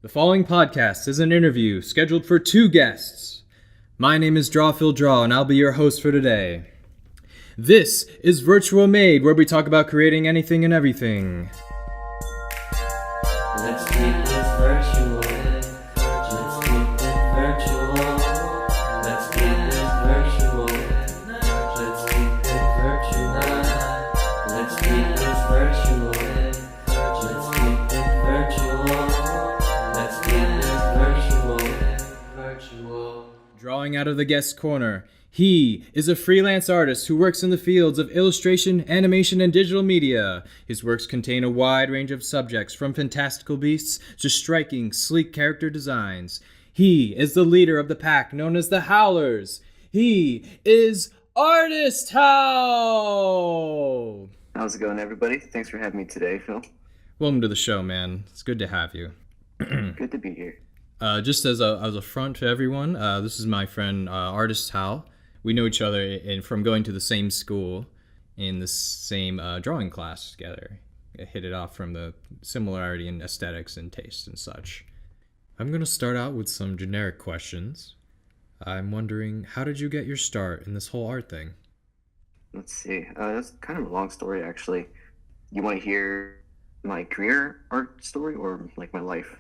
The following podcast is an interview scheduled for two guests. My name is DrawphilDraw, and I'll be your host for today. This is Virtua Made, where we talk about creating anything and everything. Let's keep this virtual. Let's keep it virtual. Let's keep this virtual. Let's keep it virtual. Let's keep this virtual. Let's keep it virtual. Let's keep this virtual. Drawing out of the guest corner, he is a freelance artist who works in the fields of illustration, animation, and digital media. His works contain a wide range of subjects, from fantastical beasts to striking, sleek character designs. He is the leader of the pack known as the Howlers. He is ArtistHowl! How's it going, everybody? Thanks for having me today, Phil. Welcome to the show, man. It's good to have you. Good to be here. Just as a front to everyone, this is my friend ArtistHowl. We know each other from going to the same school in the same drawing class together. Hit it off from the similarity in aesthetics and taste and such. I'm going to start out with some generic questions. I'm wondering, how did you get your start in this whole art thing? Let's see. That's kind of a long story, actually. You want to hear my career art story or like my life?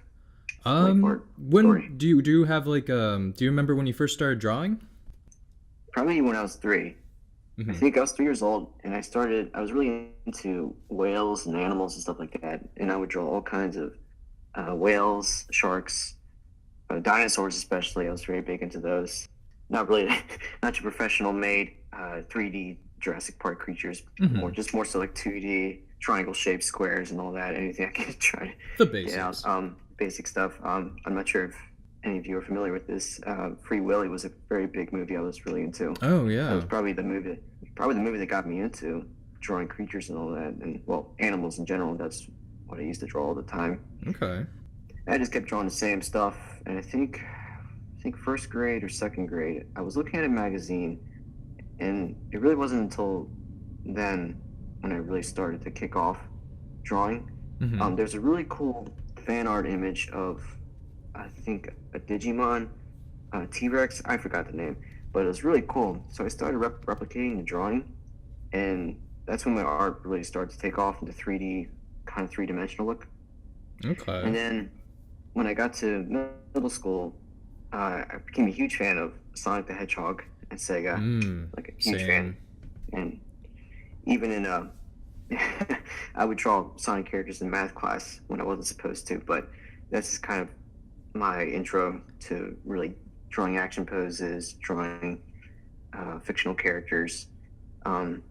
Art story? Do you have do you remember when you first started drawing? Probably when I was 3. Mm-hmm. I think I was 3 years old, and I was really into whales and animals and stuff like that, and I would draw all kinds of whales, sharks, dinosaurs especially. I was very big into those. Not really, not your professional made 3D Jurassic Park creatures, more so like 2D triangle shaped squares and all that. Anything I could try The to basics. get out. Basic stuff. I'm not sure if any of you are familiar with this. Free Willy was a very big movie I was really into. Oh That yeah. was probably the movie that got me into drawing creatures and all that, and well, animals in general. That's what I used to draw all the time. Okay. I just kept drawing the same stuff, and I think first grade or second grade, I was looking at a magazine, and it really wasn't until then when I really started to kick off drawing. Mm-hmm. There's a really cool fan art image of, I think, a Digimon, T-Rex. I forgot the name, but it was really cool. So I started replicating the drawing, and that's when my art really started to take off into 3D, kind of 3-dimensional look. Okay. And then when I got to middle school, I became a huge fan of Sonic the Hedgehog and Sega, like a huge fan. And even in I would draw Sonic characters in math class when I wasn't supposed to, but that's just kind of my intro to really drawing action poses, drawing fictional characters. And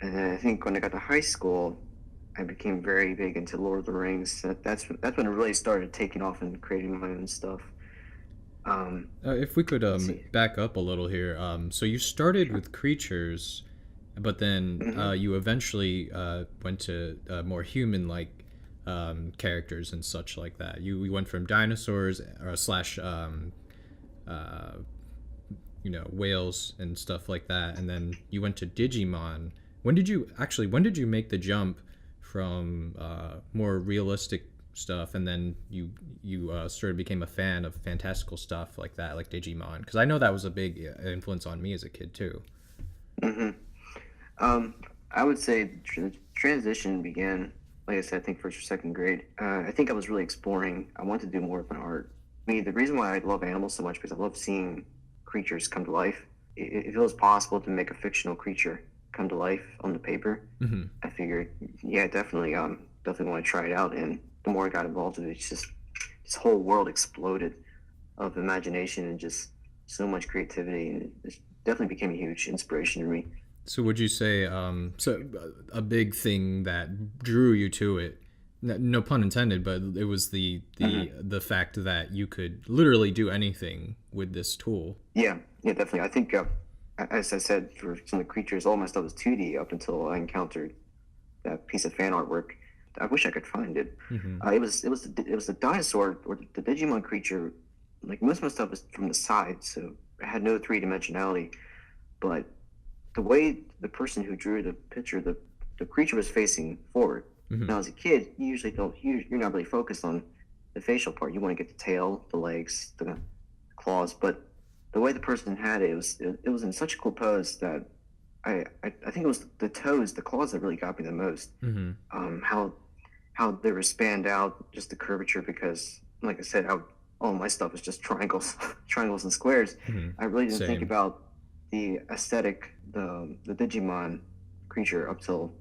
then I think when I got to high school, I became very big into Lord of the Rings. That's when it really started taking off and creating my own stuff. If we could back up a little here. So you started with creatures, but then you eventually went to more human-like characters and such like that. You went from dinosaurs slash whales and stuff like that, and then you went to Digimon. When did you make the jump from more realistic stuff, and then you sort of became a fan of fantastical stuff like that, like Digimon? Because I know that was a big influence on me as a kid too. I would say the transition began, like I said, I think first or second grade. I think I was really exploring. I wanted to do more with my art. I mean, the reason why I love animals so much because I love seeing creatures come to life. If it was possible to make a fictional creature come to life on the paper, I figured, yeah, definitely want to try it out. And the more I got involved with it, it's just this whole world exploded of imagination and just so much creativity, and it definitely became a huge inspiration to me. So would you say, a big thing that drew you to it, no pun intended, but it was the fact that you could literally do anything with this tool? Yeah, definitely. I think, as I said, for some of the creatures, all my stuff was 2D up until I encountered that piece of fan artwork. I wish I could find it. It was the dinosaur or the Digimon creature. Like most of my stuff was from the side, so it had no 3-dimensionality, but the way the person who drew the picture, the creature was facing forward. Now, as a kid, you usually you're not really focused on the facial part. You want to get the tail, the legs, the claws, but the way the person had it, it was in such a cool pose that I think it was the toes, the claws that really got me the most. Mm-hmm. How they were spanned out, just the curvature, because like I said, all my stuff is just triangles, triangles and squares. Mm-hmm. I really didn't Same. think about the aesthetic, the Digimon creature up till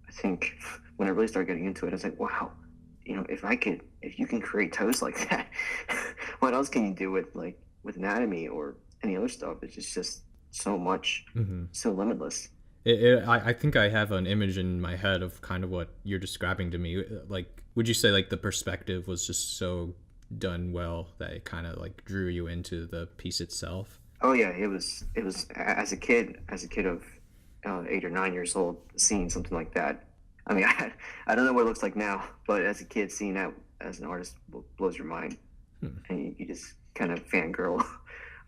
I think when I really started getting into it. I was like, wow, you know, if you can create toes like that, what else can you do with anatomy or any other stuff? It's just so much, Mm-hmm. so limitless. I think I have an image in my head of kind of what you're describing to me. Like, would you say like the perspective was just so done well that it kind of like drew you into the piece itself? Oh yeah, it was as a kid of 8 or 9 years old, seeing something like that. I mean, I don't know what it looks like now, but as a kid, seeing that as an artist blows your mind, and you just kind of fangirl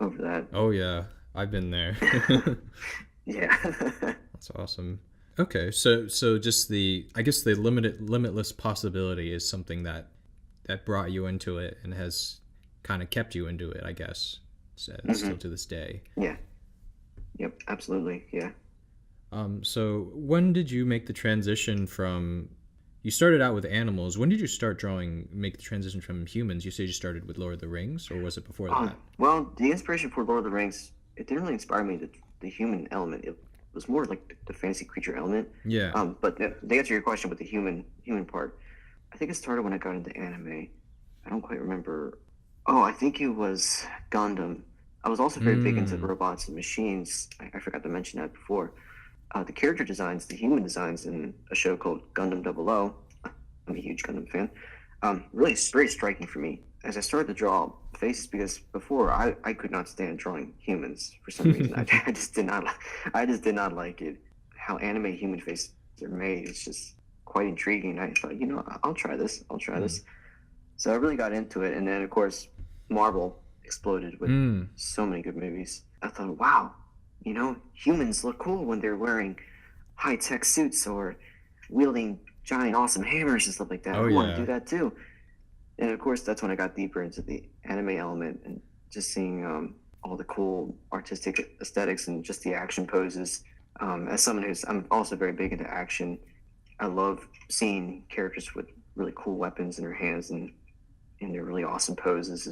over that. Oh yeah, I've been there. Yeah. That's awesome. Okay, so just I guess the limitless possibility is something that brought you into it and has kind of kept you into it, I guess, still to this day. Yeah. Yep. Absolutely. Yeah. So when did you make the transition from? You started out with animals. When did you start make the transition from humans? You say you started with Lord of the Rings, or was it before that? Well, the inspiration for Lord of the Rings, it didn't really inspire me, the human element. It was more like the fantasy creature element. Yeah. But to answer your question with the human part, I think it started when I got into anime. I don't quite remember. Oh, I think it was Gundam. I was also very big into robots and machines. I forgot to mention that before. The character designs, the human designs in a show called Gundam 00. I'm a huge Gundam fan. Really very striking for me as I started to draw faces, because before I could not stand drawing humans for some reason. I just did not like it. How anime human faces are made. It's just quite intriguing. I thought, you know, I'll try this. So I really got into it, and then of course Marvel exploded with so many good movies. I thought, wow, you know, humans look cool when they're wearing high-tech suits or wielding giant awesome hammers and stuff like that. I want to do that too. And of course, that's when I got deeper into the anime element and just seeing all the cool artistic aesthetics and just the action poses. As someone I'm also very big into action. I love seeing characters with really cool weapons in their hands and their really awesome poses.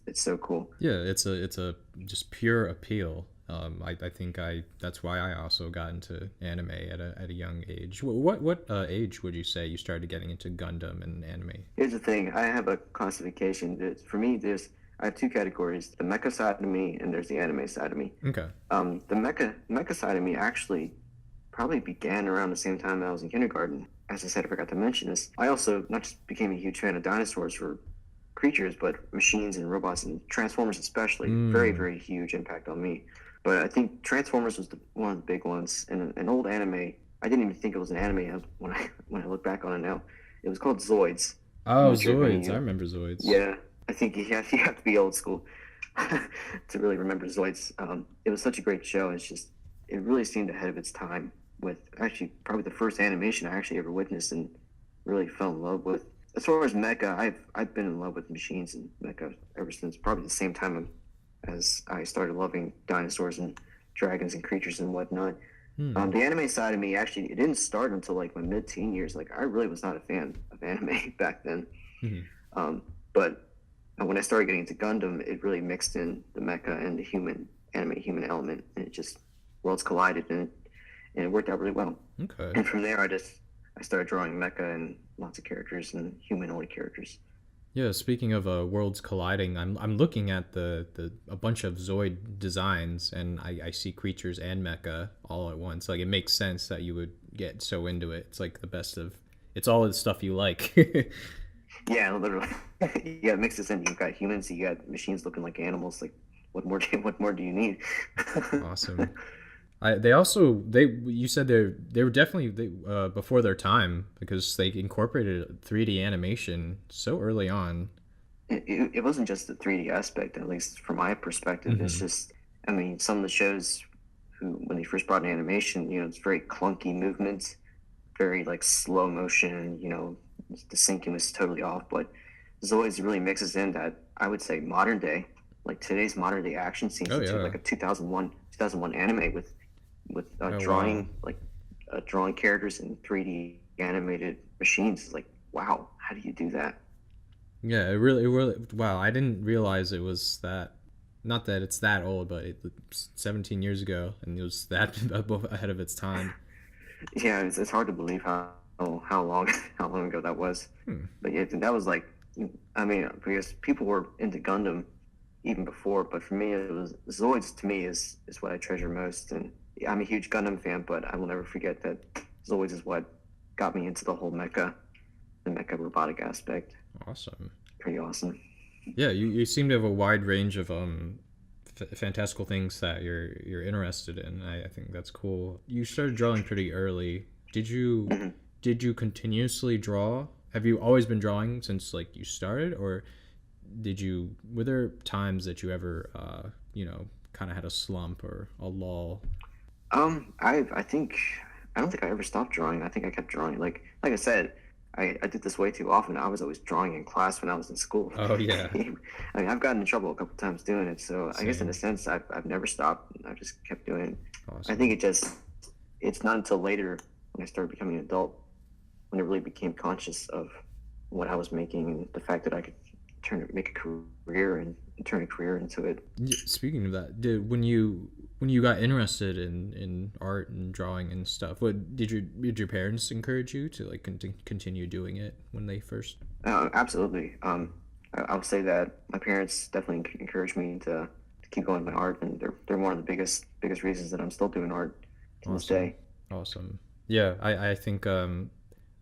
It's so cool. Yeah, it's a just pure appeal. I think that's why I also got into anime at a young age. What age would you say you started getting into Gundam and anime? Here's the thing. I have a classification. For me, I have two categories: the mecha side of me and there's the anime side of me. Okay. The mecha side of me actually probably began around the same time I was in kindergarten. As I said, I forgot to mention this. I also not just became a huge fan of dinosaurs for creatures, but machines and robots and Transformers especially. Very, very huge impact on me. But I think Transformers was one of the big ones. And an old anime, I didn't even think it was an anime when I look back on it now. It was called Zoids. Oh, Zoids. I remember Zoids. Yeah, I think you have to be old school to really remember Zoids. It was such a great show. It really seemed ahead of its time, with actually probably the first animation I actually ever witnessed and really fell in love with. As far as mecha, I've been in love with machines and mecha ever since probably the same time as I started loving dinosaurs and dragons and creatures and whatnot. The anime side of me, actually, it didn't start until like my mid-teen years. Like, I really was not a fan of anime back then. But when I started getting into Gundam, it really mixed in the mecha and the human element, and it just worlds collided, and it worked out really well. Okay. And from there, I started drawing mecha and lots of characters and humanoid characters. Yeah, speaking of worlds colliding, I'm looking at a bunch of Zoid designs, and I see creatures and mecha all at once. Like, it makes sense that you would get so into it. It's like the best of. It's all the stuff you like. Yeah, literally. You gotta mix this in. You've got humans, you got machines looking like animals. Like, what more do you need? Awesome. You said they were definitely before their time, because they incorporated 3D animation so early on. It wasn't just the 3D aspect, at least from my perspective. It's just, I mean, some of the shows when they first brought in animation, you know, it's very clunky movements, very like slow motion, you know, the syncing was totally off. But Zoids really mixes in that, I would say, modern day, like today's modern day action scenes Oh into yeah. like a 2001 anime with Oh wow. drawing like drawing characters in 3D animated machines. Like, wow, how do you do that? Yeah, it really. Wow, I didn't realize it was that. Not that it's that old, but 17 years ago, and it was that ahead of its time. Yeah, it's hard to believe how long how long ago that was. Hmm. But yeah, that was like, I mean, because people were into Gundam even before, but for me, it was Zoids. To me, is what I treasure most. And yeah, I'm a huge Gundam fan, but I will never forget that Zoids is what got me into the whole the mecha robotic aspect. Awesome. Pretty awesome. Yeah, you seem to have a wide range of fantastical things that you're interested in. I think that's cool. You started drawing pretty early. Did you Mm-hmm. did you continuously draw? Have you always been drawing since like you started, or were there times that you ever kind of had a slump or a lull? I think I don't think I ever stopped drawing. I think I kept drawing. Like I said, I did this way too often. I was always drawing in class when I was in school. Oh yeah, I mean, I've gotten in trouble a couple times doing it. So I guess in same. a sense, I've never stopped. I've just kept doing it. I Awesome. think it's not until later when I started becoming an adult when I really became conscious of what I was making and the fact that I could make a career and turn a career into it. Speaking of that, when you got interested in art and drawing and stuff, what did your parents encourage you to like continue doing it when they first? Absolutely. I would say that my parents definitely encouraged me to keep going with my art, and they're one of the biggest reasons that I'm still doing art to this Awesome. day. Awesome. Yeah, I think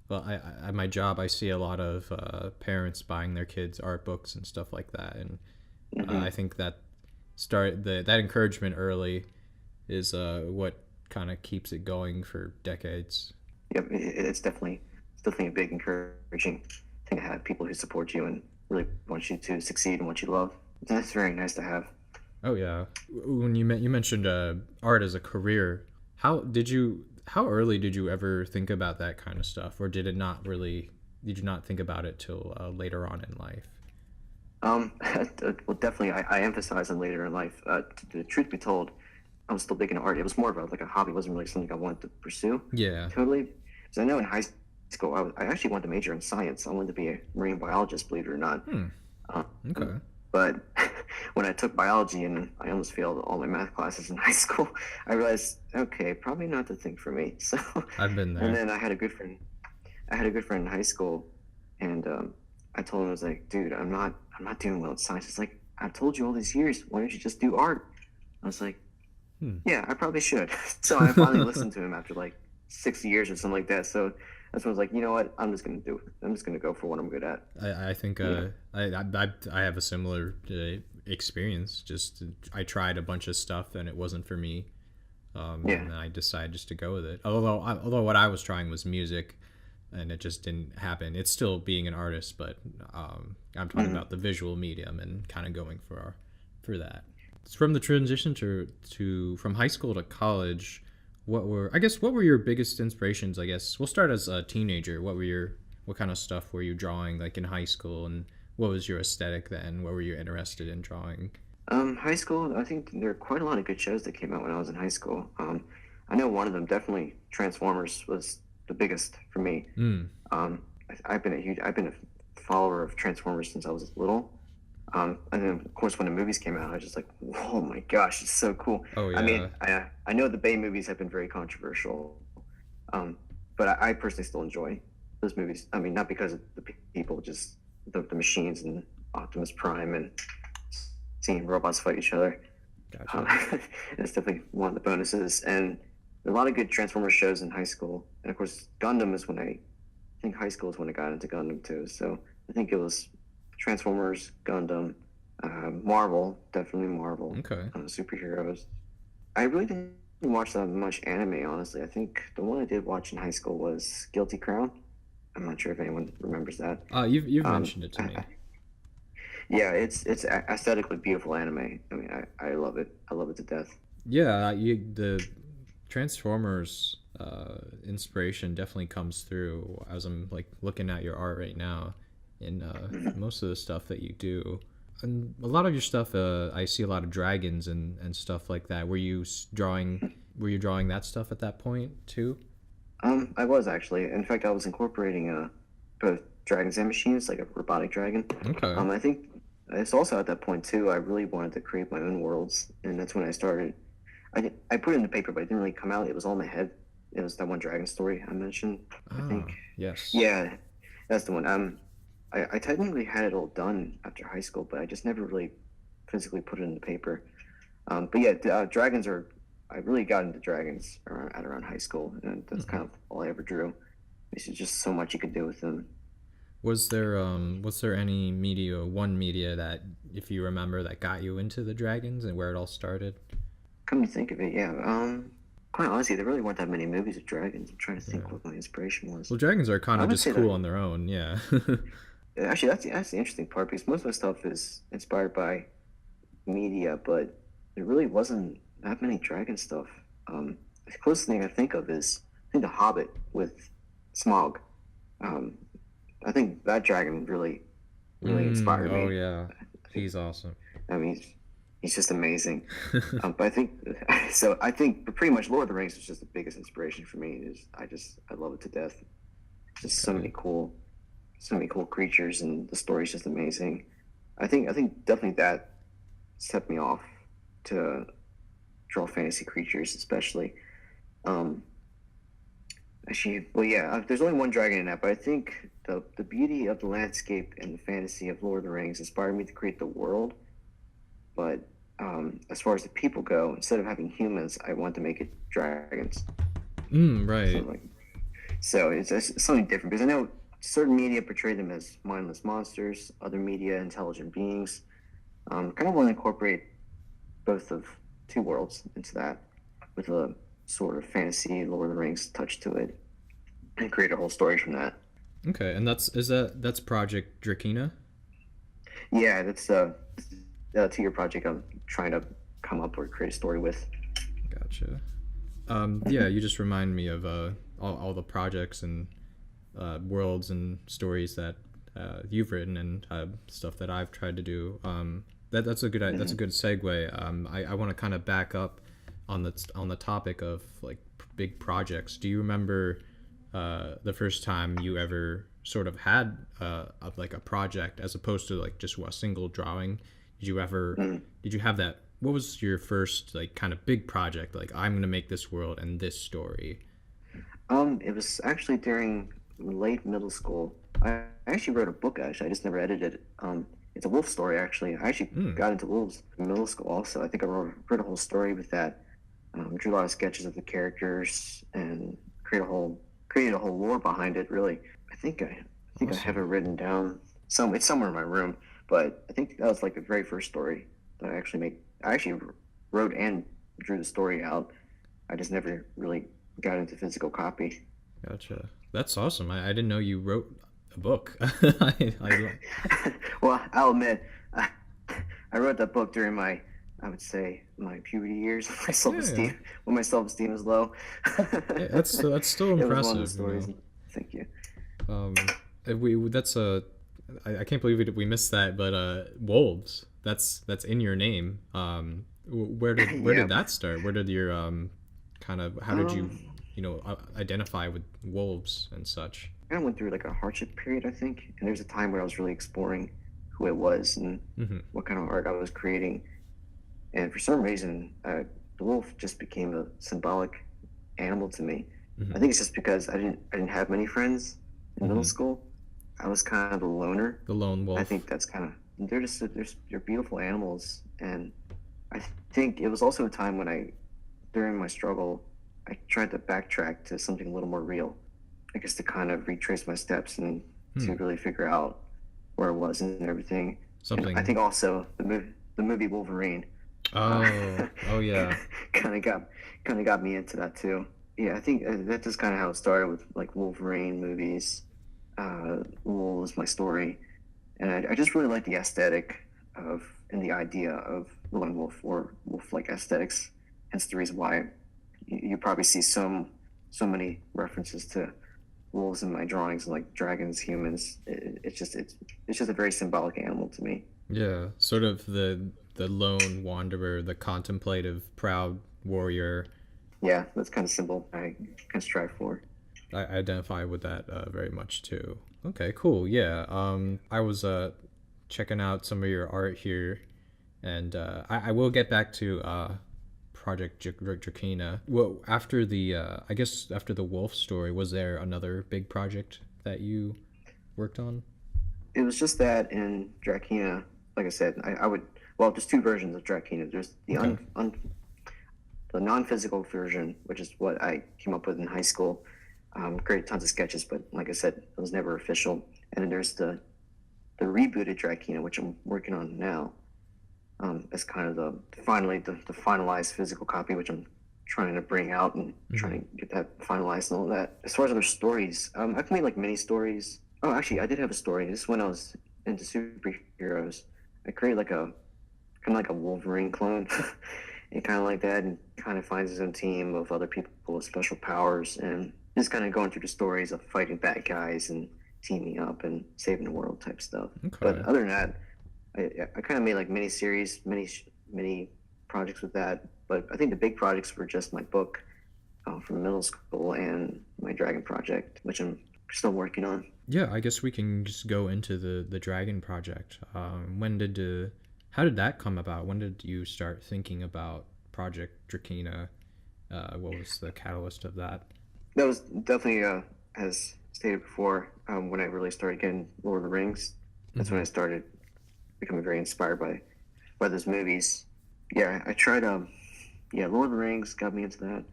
well, at my job I see a lot of parents buying their kids art books and stuff like that, and Hmm. I think that encouragement early is what kind of keeps it going for decades. Yep, it's definitely a big encouraging thing to have people who support you and really want you to succeed in what you love. That's very nice to have. Oh yeah. When you mentioned art as a career, how early did you ever think about that kind of stuff, or did you not think about it till later on in life? Well, definitely, I emphasize on later in life. The truth be told, I was still big into art. It was more of like a hobby. It wasn't really something I wanted to pursue Yeah. totally. Because I know in high school, I actually wanted to major in science. I wanted to be a marine biologist, believe it or not. Hmm. Um, Okay. but when I took biology and I almost failed all my math classes in high school, I realized, okay, probably not the thing for me. So, I've been and there. then I had a good friend. I had a good friend in high school, and I told him, I was like, dude, I'm not doing well at science. It's like, I've told you all these years. Why don't you just do art? I was like, Hmm. yeah, I probably should. So I finally listened to him after like 6 years or something like that. So that's when I was like, you know what? I'm just gonna do it. I'm just gonna go for what I'm good at. I think Yeah. I have a similar experience. Just I tried a bunch of stuff and it wasn't for me, Yeah. and then I decided just to go with it. Although what I was trying was music, and it just didn't happen. It's still being an artist, but I'm talking Mhm. about the visual medium and kind of going for that. It's from the transition to from high school to college. What were your biggest inspirations? I guess we'll start as a teenager. What kind of stuff were you drawing like in high school, and what was your aesthetic then? What were you interested in drawing? High school. I think there are quite a lot of good shows that came out when I was in high school. I know one of them definitely Transformers was the biggest for me. Mm. I've been a follower of Transformers since I was little. And then of course when the movies came out, I was just like, oh my gosh, it's so cool. Oh I mean, yeah. I know the Bay movies have been very controversial, but I personally still enjoy those movies. I mean, not because of the people, just the machines and Optimus Prime and seeing robots fight each other. Gotcha. It's definitely one of the bonuses. And there are a lot of good Transformers shows in high school. And of course, Gundam is when I think high school is when I got into Gundam too. So I think it was Transformers, Gundam, Marvel, definitely Marvel, Okay. superheroes. I really didn't watch that much anime, honestly. I think the one I did watch in high school was Guilty Crown. I'm not sure if anyone remembers that. You've Um, mentioned it to me. yeah, it's aesthetically beautiful anime. I mean, I love it. I love it to death. Yeah, the Transformers inspiration definitely comes through as I'm like looking at your art right now. in most of the stuff that you do. And a lot of your stuff, I see a lot of dragons and stuff like that. Were you drawing that stuff at that point too? I was actually. In fact, I was incorporating both dragons and machines, like a robotic dragon. Okay. I think it's also at that point too. I really wanted to create my own worlds, and that's when I started. I put it in the paper, but it didn't really come out. It was all in my head. It was that one dragon story I mentioned. I think. Yes. Yeah, that's the one. I technically had it all done after high school, but I just never really physically put it in the paper. But yeah, dragons are. I really got into dragons around high school, and that's kind of all I ever drew. There's just so much you could do with them. Was there any one media that, if you remember, that got you into the dragons and where it all started? Come to think of it, yeah. Quite honestly, there really weren't that many movies of dragons. I'm trying to think what my inspiration was. Well, dragons are kind of just cool on their own, yeah. Actually, that's the interesting part, because most of my stuff is inspired by media, but there really wasn't that many dragon stuff. The closest thing I think of is The Hobbit with Smaug. I think that dragon really inspired me. Oh yeah, he's awesome. I mean, he's just amazing. But I think so. I think pretty much Lord of the Rings is just the biggest inspiration for me. I love it to death. Just so many cool creatures, and the story's just amazing. I think definitely that set me off to draw fantasy creatures, especially. Actually, well, yeah, there's only one dragon in that, but I think the beauty of the landscape and the fantasy of Lord of the Rings inspired me to create the world. But as far as the people go, instead of having humans, I want to make it dragons. Right. So it's something different, because I know certain media portray them as mindless monsters, other media intelligent beings. Kind of want to incorporate both of two worlds into that, with a sort of fantasy Lord of the Rings touch to it, and create a whole story from that. Okay, and that's Project Drakena? Yeah, that's to your project I'm trying to come up or create a story with. Gotcha. Yeah, you just remind me of all the projects and worlds and stories that you've written, and stuff that I've tried to do. That's a good segue. I want to kind of back up on the topic of like big projects. Do you remember the first time you ever sort of had like a project as opposed to like just a single drawing? Did you have that? What was your first like kind of big project? Like, I'm gonna make this world and this story. It was actually during late middle school. I actually wrote a book. Actually, I just never edited it. It's a wolf story, actually. I actually got into wolves in middle school also. I think I wrote a whole story with that. Drew a lot of sketches of the characters and created a whole lore behind it, really. I think I have it written down. It's somewhere in my room, but I think that was like the very first story that I actually made. I actually wrote and drew the story out. I just never really got into physical copy. Gotcha. That's awesome. I didn't know you wrote a book. Well, I'll admit, I wrote that book during I would say my puberty years, when my self-esteem is low. Yeah, that's still impressive. It was one of the stories. Thank you. I can't believe we missed that, but wolves. That's in your name. Where did that start? Where did your how did you identify with wolves and such? I kind of went through like a hardship period, I think, and there was a time where I was really exploring who I was and what kind of art I was creating. And for some reason, the wolf just became a symbolic animal to me. I think it's just because I didn't have many friends in middle school. I was kind of a loner. The lone wolf. I think that's kind of they're beautiful animals, and I think it was also a time when during my struggle, I tried to backtrack to something a little more real. I guess to kind of retrace my steps and to really figure out where I was and everything. And I think also the movie Wolverine. Oh yeah. kind of got me into that too. Yeah, I think that's just kind of how it started with like Wolverine movies. Wool was my story, and I just really like the aesthetic and the idea of lone wolf or wolf-like aesthetics. Hence the reason why you probably see so many references to wolves in my drawings, and like dragons, humans. It's just a very symbolic animal to me. Yeah, sort of the lone wanderer, the contemplative, proud warrior. Yeah, that's kind of symbol I kind of strive for. I identify with that very much too. Okay, cool. Yeah. I was checking out some of your art here, and I will get back to Project Drakina. Well, after the I guess after the wolf story, was there another big project that you worked on? It was just that in Drakina, like I said, I would, well, there's two versions of Drakina. There's the the non-physical version, which is what I came up with in high school. Created tons of sketches, but like I said, it was never official. And then there's the rebooted Drakina, which I'm working on now. As kind of the finalized physical copy, which I'm trying to bring out and trying to get that finalized and all that. As far as other stories, I've made like mini stories. Oh, actually, I did have a story. This is when I was into superheroes. I created like a kind of like a Wolverine clone, and kind of like that, and kind of finds his own team of other people with special powers, and just kind of going through the stories of fighting bad guys and teaming up and saving the world type stuff. Okay. But other than that, I kind of made like mini series, mini projects with that. But I think the big projects were just my book from middle school and my dragon project, which I'm still working on. Yeah, I guess we can just go into the dragon project. How did that come about? When did you start thinking about Project Drakina? What was the catalyst of that? That was definitely, as stated before, when I really started getting Lord of the Rings. That's when I started becoming very inspired by those movies. Yeah, I tried, Lord of the Rings got me into that.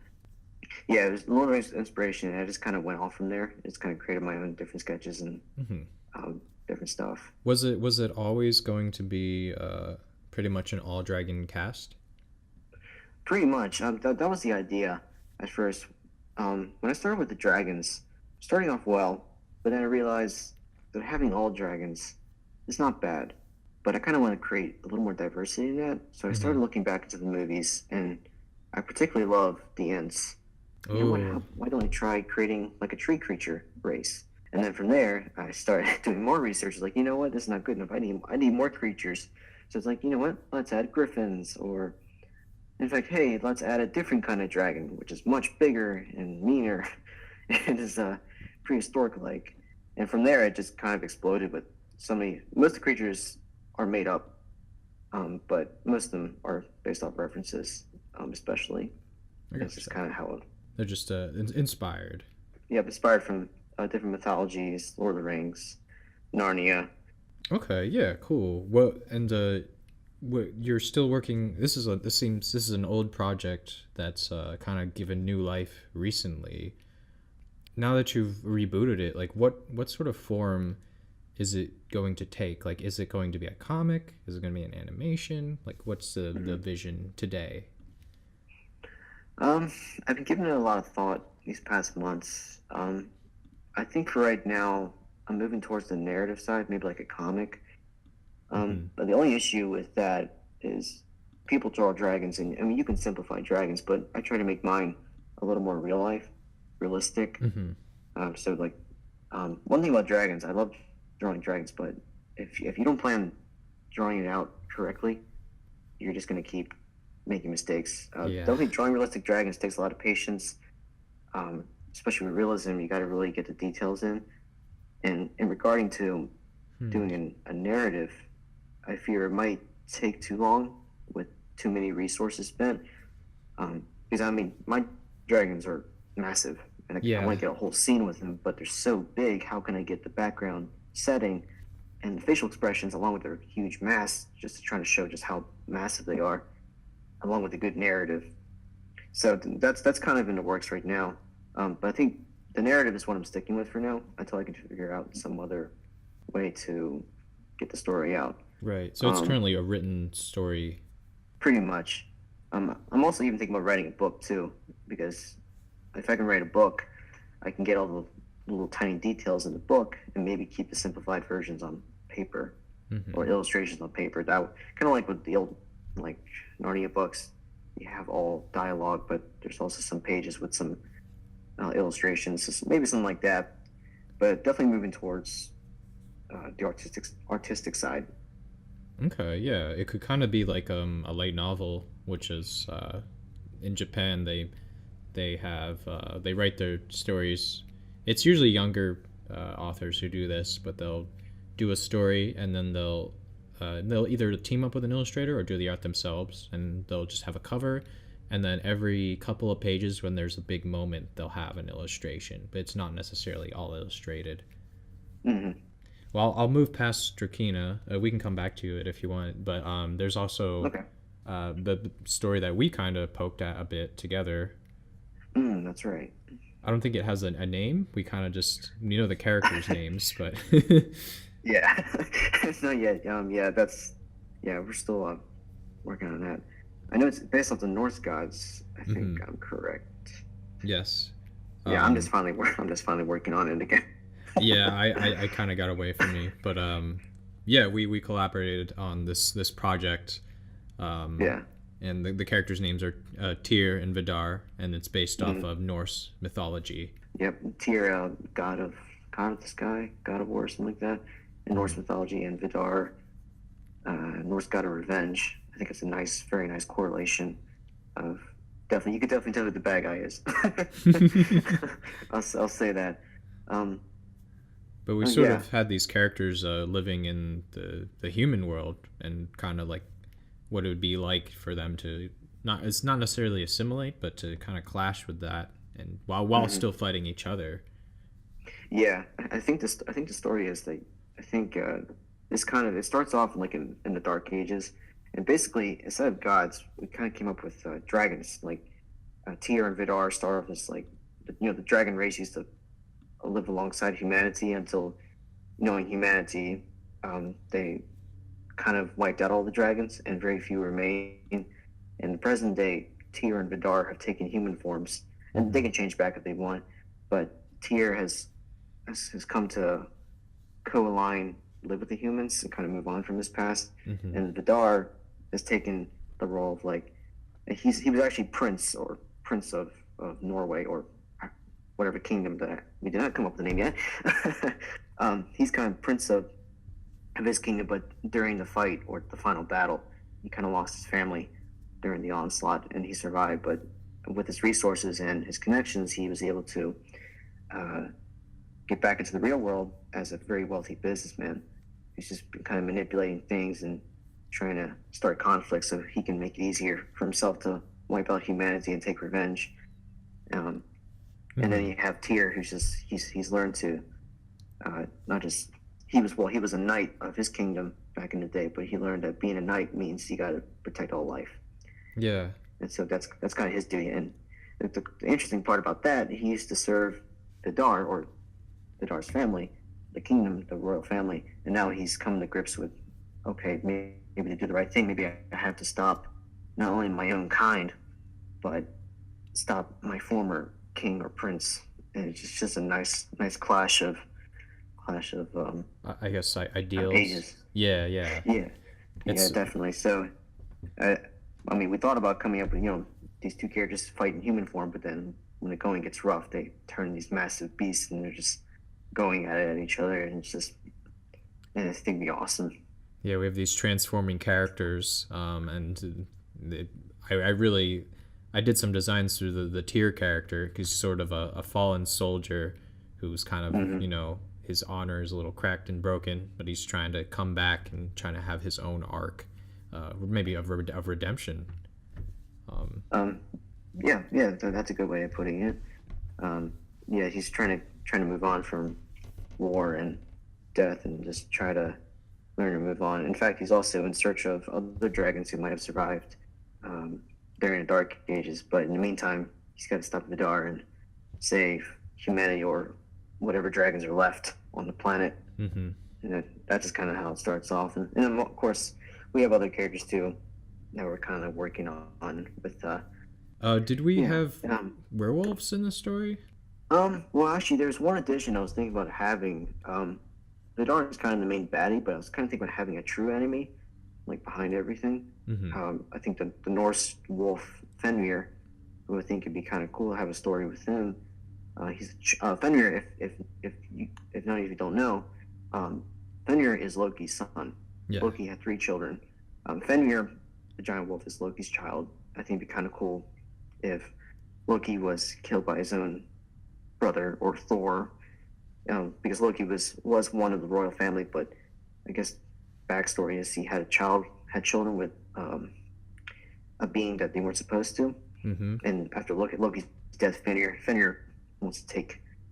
Yeah, it was Lord of the Rings inspiration, and I just kind of went off from there. Just kind of created my own different sketches and different stuff. Was it always going to be pretty much an all dragon cast? Pretty much. That was the idea at first. When I started with the dragons, starting off well, but then I realized that having all dragons is not bad. But I kind of want to create a little more diversity in that. So I started looking back into the movies, and I particularly love the Ents. You know, why don't I try creating like a tree creature race? And then from there, I started doing more research. Like, you know what, this is not good enough. I need more creatures. So it's like, you know what, let's add griffins, or in fact, hey, let's add a different kind of dragon, which is much bigger and meaner and is prehistoric-like. And from there, it just kind of exploded with most of the creatures are made up, but most of them are based off references, especially. That's just kind of how they're just inspired. Yeah, inspired from different mythologies, Lord of the Rings, Narnia. Okay, yeah, cool. You're still working. This is an old project that's kind of given new life recently. Now that you've rebooted it, like what sort of form is it going to take? Like, is it going to be a comic? Is it going to be an animation? Like, what's the vision today? I've been giving it a lot of thought these past months. I think for right now, I'm moving towards the narrative side, maybe like a comic. But the only issue with that is people draw dragons, and I mean, you can simplify dragons, but I try to make mine a little more realistic. So like, one thing about dragons, I love drawing dragons, but if you don't plan drawing it out correctly, you're just going to keep making mistakes. Definitely drawing realistic dragons takes a lot of patience, especially with realism. You got to really get the details in. And in regarding to doing a narrative, I fear it might take too long with too many resources spent. Because I mean, my dragons are massive, and I want to get a whole scene with them, but they're so big. How can I get the background setting and the facial expressions along with their huge mass, just to try to show just how massive they are, along with a good narrative? So that's kind of in the works right now. But I think the narrative is what I'm sticking with for now until I can figure out some other way to get the story out. Right. So it's currently a written story. Pretty much. I'm also even thinking about writing a book too, because if I can write a book, I can get all the little tiny details in the book and maybe keep the simplified versions on paper or illustrations on paper. That kind of like with the old like Narnia books, you have all dialogue, but there's also some pages with some illustrations, so maybe something like that. but definitely moving towards the artistic side. Okay, yeah, it could kind of be like a light novel, which is in Japan they have they write their stories. It's usually younger authors who do this, but they'll do a story and then they'll either team up with an illustrator or do the art themselves, and they'll just have a cover, and then every couple of pages when there's a big moment they'll have an illustration, but it's not necessarily all illustrated. Mm-hmm. Well, I'll move past Drakina. We can come back to it if you want, but there's also Okay. The story that we kind of poked at a bit together. That's right. I don't think it has a name. We kind of just the characters' names, but Yeah, it's not yet. We're still working on that. I know it's based off the Norse gods. I think I'm correct. Yes. Yeah, I'm just finally working on it again. Yeah, I kind of got away from me, but yeah, we collaborated on this project. Yeah. And the characters' names are Tyr and Vidar, and it's based off of Norse mythology. Yep, Tyr, god of the sky, god of war, something like that, in Norse mythology, and Vidar, Norse god of revenge. I think it's a very nice correlation of definitely. You could definitely tell who the bad guy is. I'll say that. But we sort of had these characters living in the human world, and kind of like what it would be like for them to it's not necessarily assimilate, but to kind of clash with that, and while still fighting each other. Yeah, I think the story is that it starts off like in the Dark Ages, and basically instead of gods, we kind of came up with dragons. Like Tyr and Vidar start off as like the dragon race used to live alongside humanity until, knowing humanity, they kind of wiped out all the dragons and very few remain. In the present day, Tyr and Vidar have taken human forms, and they can change back if they want. But Tyr has come to co-align, live with the humans, and kind of move on from his past. And Vidar has taken the role of he was actually prince of Norway, or whatever kingdom that we did not come up with the name yet. He's kind of prince of his kingdom, but during the fight or the final battle, he kind of lost his family during the onslaught, and he survived. But with his resources and his connections, he was able to get back into the real world as a very wealthy businessman who's just been kind of manipulating things and trying to start conflicts so he can make it easier for himself to wipe out humanity and take revenge. And then you have Tyr, who's he's learned to not just he was a knight of his kingdom back in the day, but he learned that being a knight means you got to protect all life. Yeah. And so that's kind of his duty. And the interesting part about that, he used to serve Vidar, or Vidar's family, the kingdom, the royal family, and now he's come to grips with, okay, maybe to do the right thing, maybe I have to stop not only my own kind, but stop my former king or prince. And it's just a nice clash of I guess ideals. Ages. Yeah, definitely. So we thought about coming up with these two characters fight in human form, but then when the going gets rough, they turn these massive beasts and they're just going at each other, and I think it'd be awesome. Yeah, we have these transforming characters, and I did some designs through the Tyr character. He's sort of a fallen soldier who's kind of his honor is a little cracked and broken, but he's trying to come back and trying to have his own arc, maybe of redemption. That's a good way of putting it. He's trying to move on from war and death and just try to learn to move on. In fact, he's also in search of other dragons who might have survived during the Dark Ages, but in the meantime, he's got to stop Vidar and save humanity or whatever dragons are left on the planet. And that's just kind of how it starts off. And then, of course, we have other characters too that we're kind of working on with. Did we have werewolves in the story? Well, actually, there's one addition I was thinking about having. Vidar is kind of the main baddie, but I was kind of thinking about having a true enemy, like behind everything. I think the Norse wolf Fenrir, who I think would be kind of cool to have a story with him. Fenrir. If none of you don't know, Fenrir is Loki's son. Yeah. Loki had 3 children. Fenrir, the giant wolf, is Loki's child. I think it'd be kind of cool if Loki was killed by his own brother or Thor, because Loki was one of the royal family, but I guess backstory is he had children with a being that they weren't supposed to. Mm-hmm. And after Loki's death, Fenrir wants to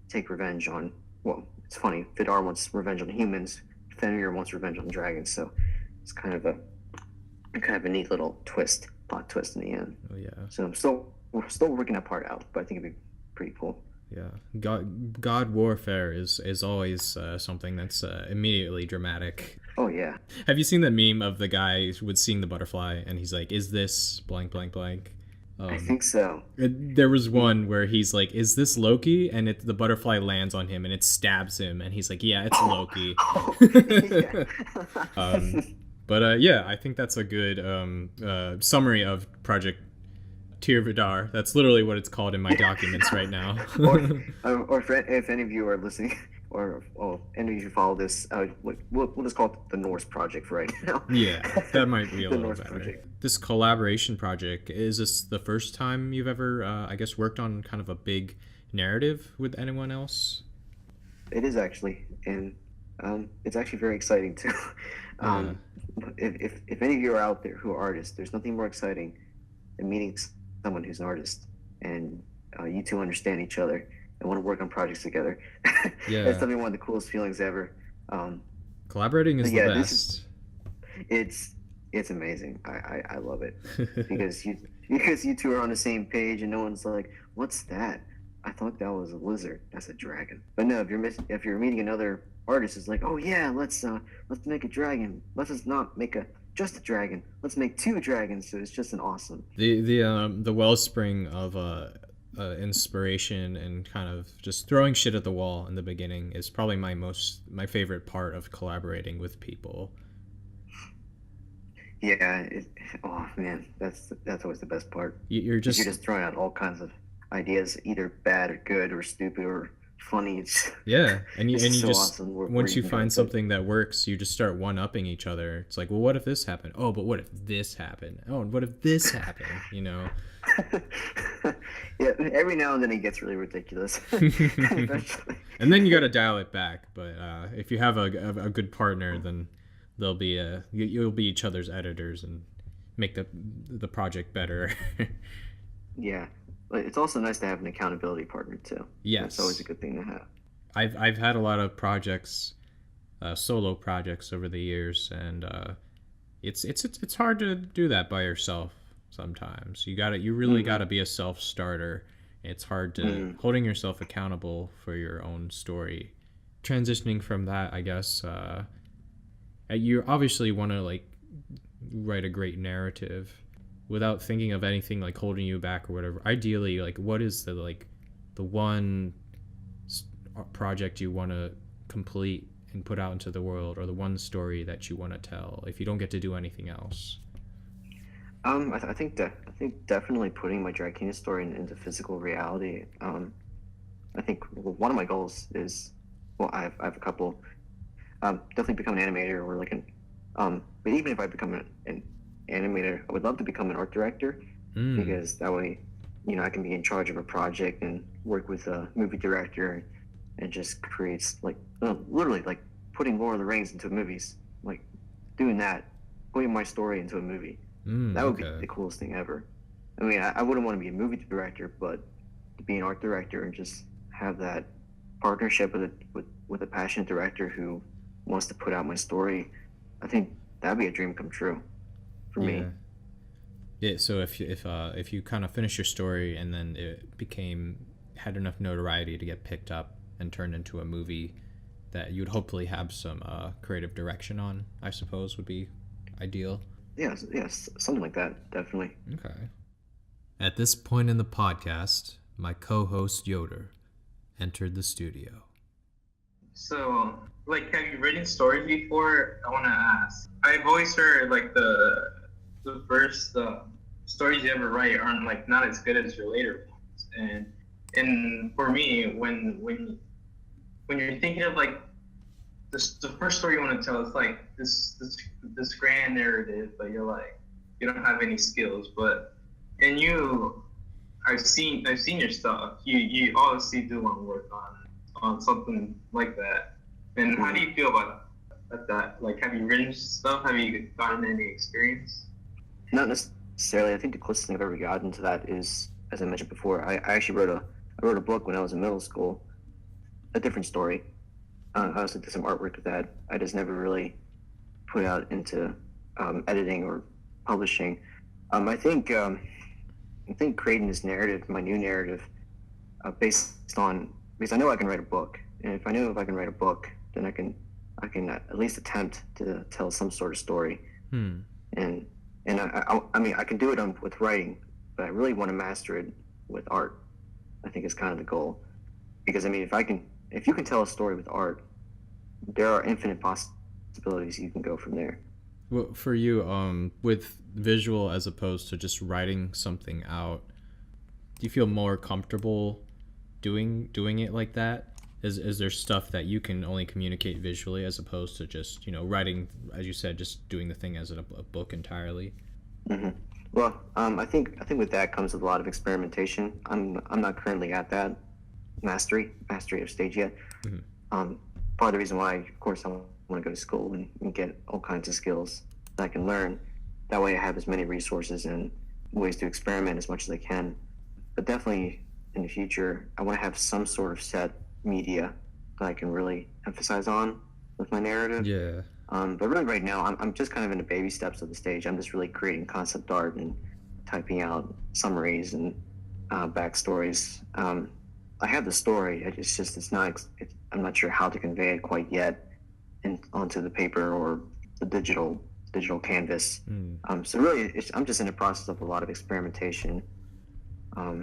take revenge on. Well, it's funny. Vidar wants revenge on humans. Fenrir wants revenge on dragons. So it's kind of a neat little plot twist in the end. Oh yeah. So we're still working that part out, but I think it'd be pretty cool. Yeah, God warfare is always something that's immediately dramatic. Oh yeah. Have you seen the meme of the guy with seeing the butterfly and he's like, "Is this blank blank blank?" I think so. There was one where he's like, "Is this Loki?" And the butterfly lands on him and it stabs him, and he's like, "Yeah, it's Loki." But yeah, I think that's a good summary of Project Tir Vidar. That's literally what it's called in my documents right now. or if any of you are listening, or any of you follow this, we'll just call it the Norse Project for right now. Yeah, that might be a little Norse better. Project. This collaboration project, is this the first time you've ever, I guess, worked on kind of a big narrative with anyone else? It is actually, and it's actually very exciting too. If any of you are out there who are artists, there's nothing more exciting than meeting someone who's an artist, and you two understand each other and want to work on projects together. Yeah, that's definitely one of the coolest feelings ever. Collaborating is the best. It's amazing. I love it because you two are on the same page and no one's like, "What's that? I thought that was a lizard. That's a dragon." But no, if you're meeting another artist, it's like, "Oh yeah, let's make a dragon. Let's not make just a dragon. Let's make 2 dragons." So it's just an awesome. The wellspring of inspiration and kind of just throwing shit at the wall in the beginning is probably my favorite part of collaborating with people. Yeah. Oh man, that's always the best part. You're just throwing out all kinds of ideas, either bad or good or stupid or funny. Yeah, and you so just awesome once you find something that works, you just start one-upping each other. It's like, well, what if this happened? Oh, but what if this happened? Oh, and what if this happened? You know. Yeah, every now and then it gets really ridiculous. And then you got to dial it back. But if you have a good partner, then they'll be you'll be each other's editors and make the project better. Yeah. But it's also nice to have an accountability partner too. Yes, it's always a good thing to have. I've had a lot of projects, solo projects over the years, and it's hard to do that by yourself sometimes. You really gotta be a self-starter. It's hard to holding yourself accountable for your own story. Transitioning from that, I guess, you obviously want to like write a great narrative without thinking of anything like holding you back or whatever. Ideally, like, what is the one project you want to complete and put out into the world, or the one story that you want to tell if you don't get to do anything else? I think definitely putting my drag queen story into physical reality. I think one of my goals is, well, I have a couple. Definitely become an animator, or like but even if I become an animator, I would love to become an art director, because that way, I can be in charge of a project and work with a movie director, and just creates like literally like putting Lord of the Rings into movies, like doing that, putting my story into a movie. That would be the coolest thing ever. I mean, I wouldn't want to be a movie director, but to be an art director and just have that partnership with a passionate director who wants to put out my story, I think that'd be a dream come true for me. Yeah. So if you kind of finish your story and then it had enough notoriety to get picked up and turned into a movie that you'd hopefully have some creative direction on, I suppose would be ideal. Yes, something like that, definitely. Okay. At this point in the podcast, my co-host YODR entered the studio. So, like, have you written stories before? I want to ask. I've always heard, like, the first stories you ever write aren't, like, not as good as your later ones. And And for me, when you're thinking of like the first story you want to tell, it's like this grand narrative, but you're like, you don't have any skills. But and you, I've seen your stuff. You obviously do want to work on something like that. And how do you feel about that? Like, have you written stuff? Have you gotten any experience? Not necessarily. I think the closest thing I've ever gotten to that is, as I mentioned before, I actually wrote a book when I was in middle school, a different story. I also did some artwork with that. I just never really put out into editing or publishing. I think creating this narrative, my new narrative, based on, because I know I can write a book, and if I can write a book, then I can at least attempt to tell some sort of story. And I mean, I can do it with writing, but I really want to master it with art. I think is kind of the goal, because I mean, if you can tell a story with art, there are infinite possibilities you can go from there. Well, for you, with visual as opposed to just writing something out, do you feel more comfortable doing it like that? Is there stuff that you can only communicate visually as opposed to just, you know, writing, as you said, just doing the thing as a book entirely? Mm-hmm. Well, I think with that comes with a lot of experimentation. I'm not currently at that mastery of stage yet. Mm-hmm. Part of the reason why, of course, I want to go to school and get all kinds of skills that I can learn. That way I have as many resources and ways to experiment as much as I can. But definitely in the future, I want to have some sort of set media that I can really emphasize on with my narrative. Yeah. But really right now, I'm just kind of in the baby steps of the stage. I'm just really creating concept art and typing out summaries and backstories. I have the story. I'm not sure how to convey it quite yet onto the paper or the digital canvas. So really, I'm just in the process of a lot of experimentation.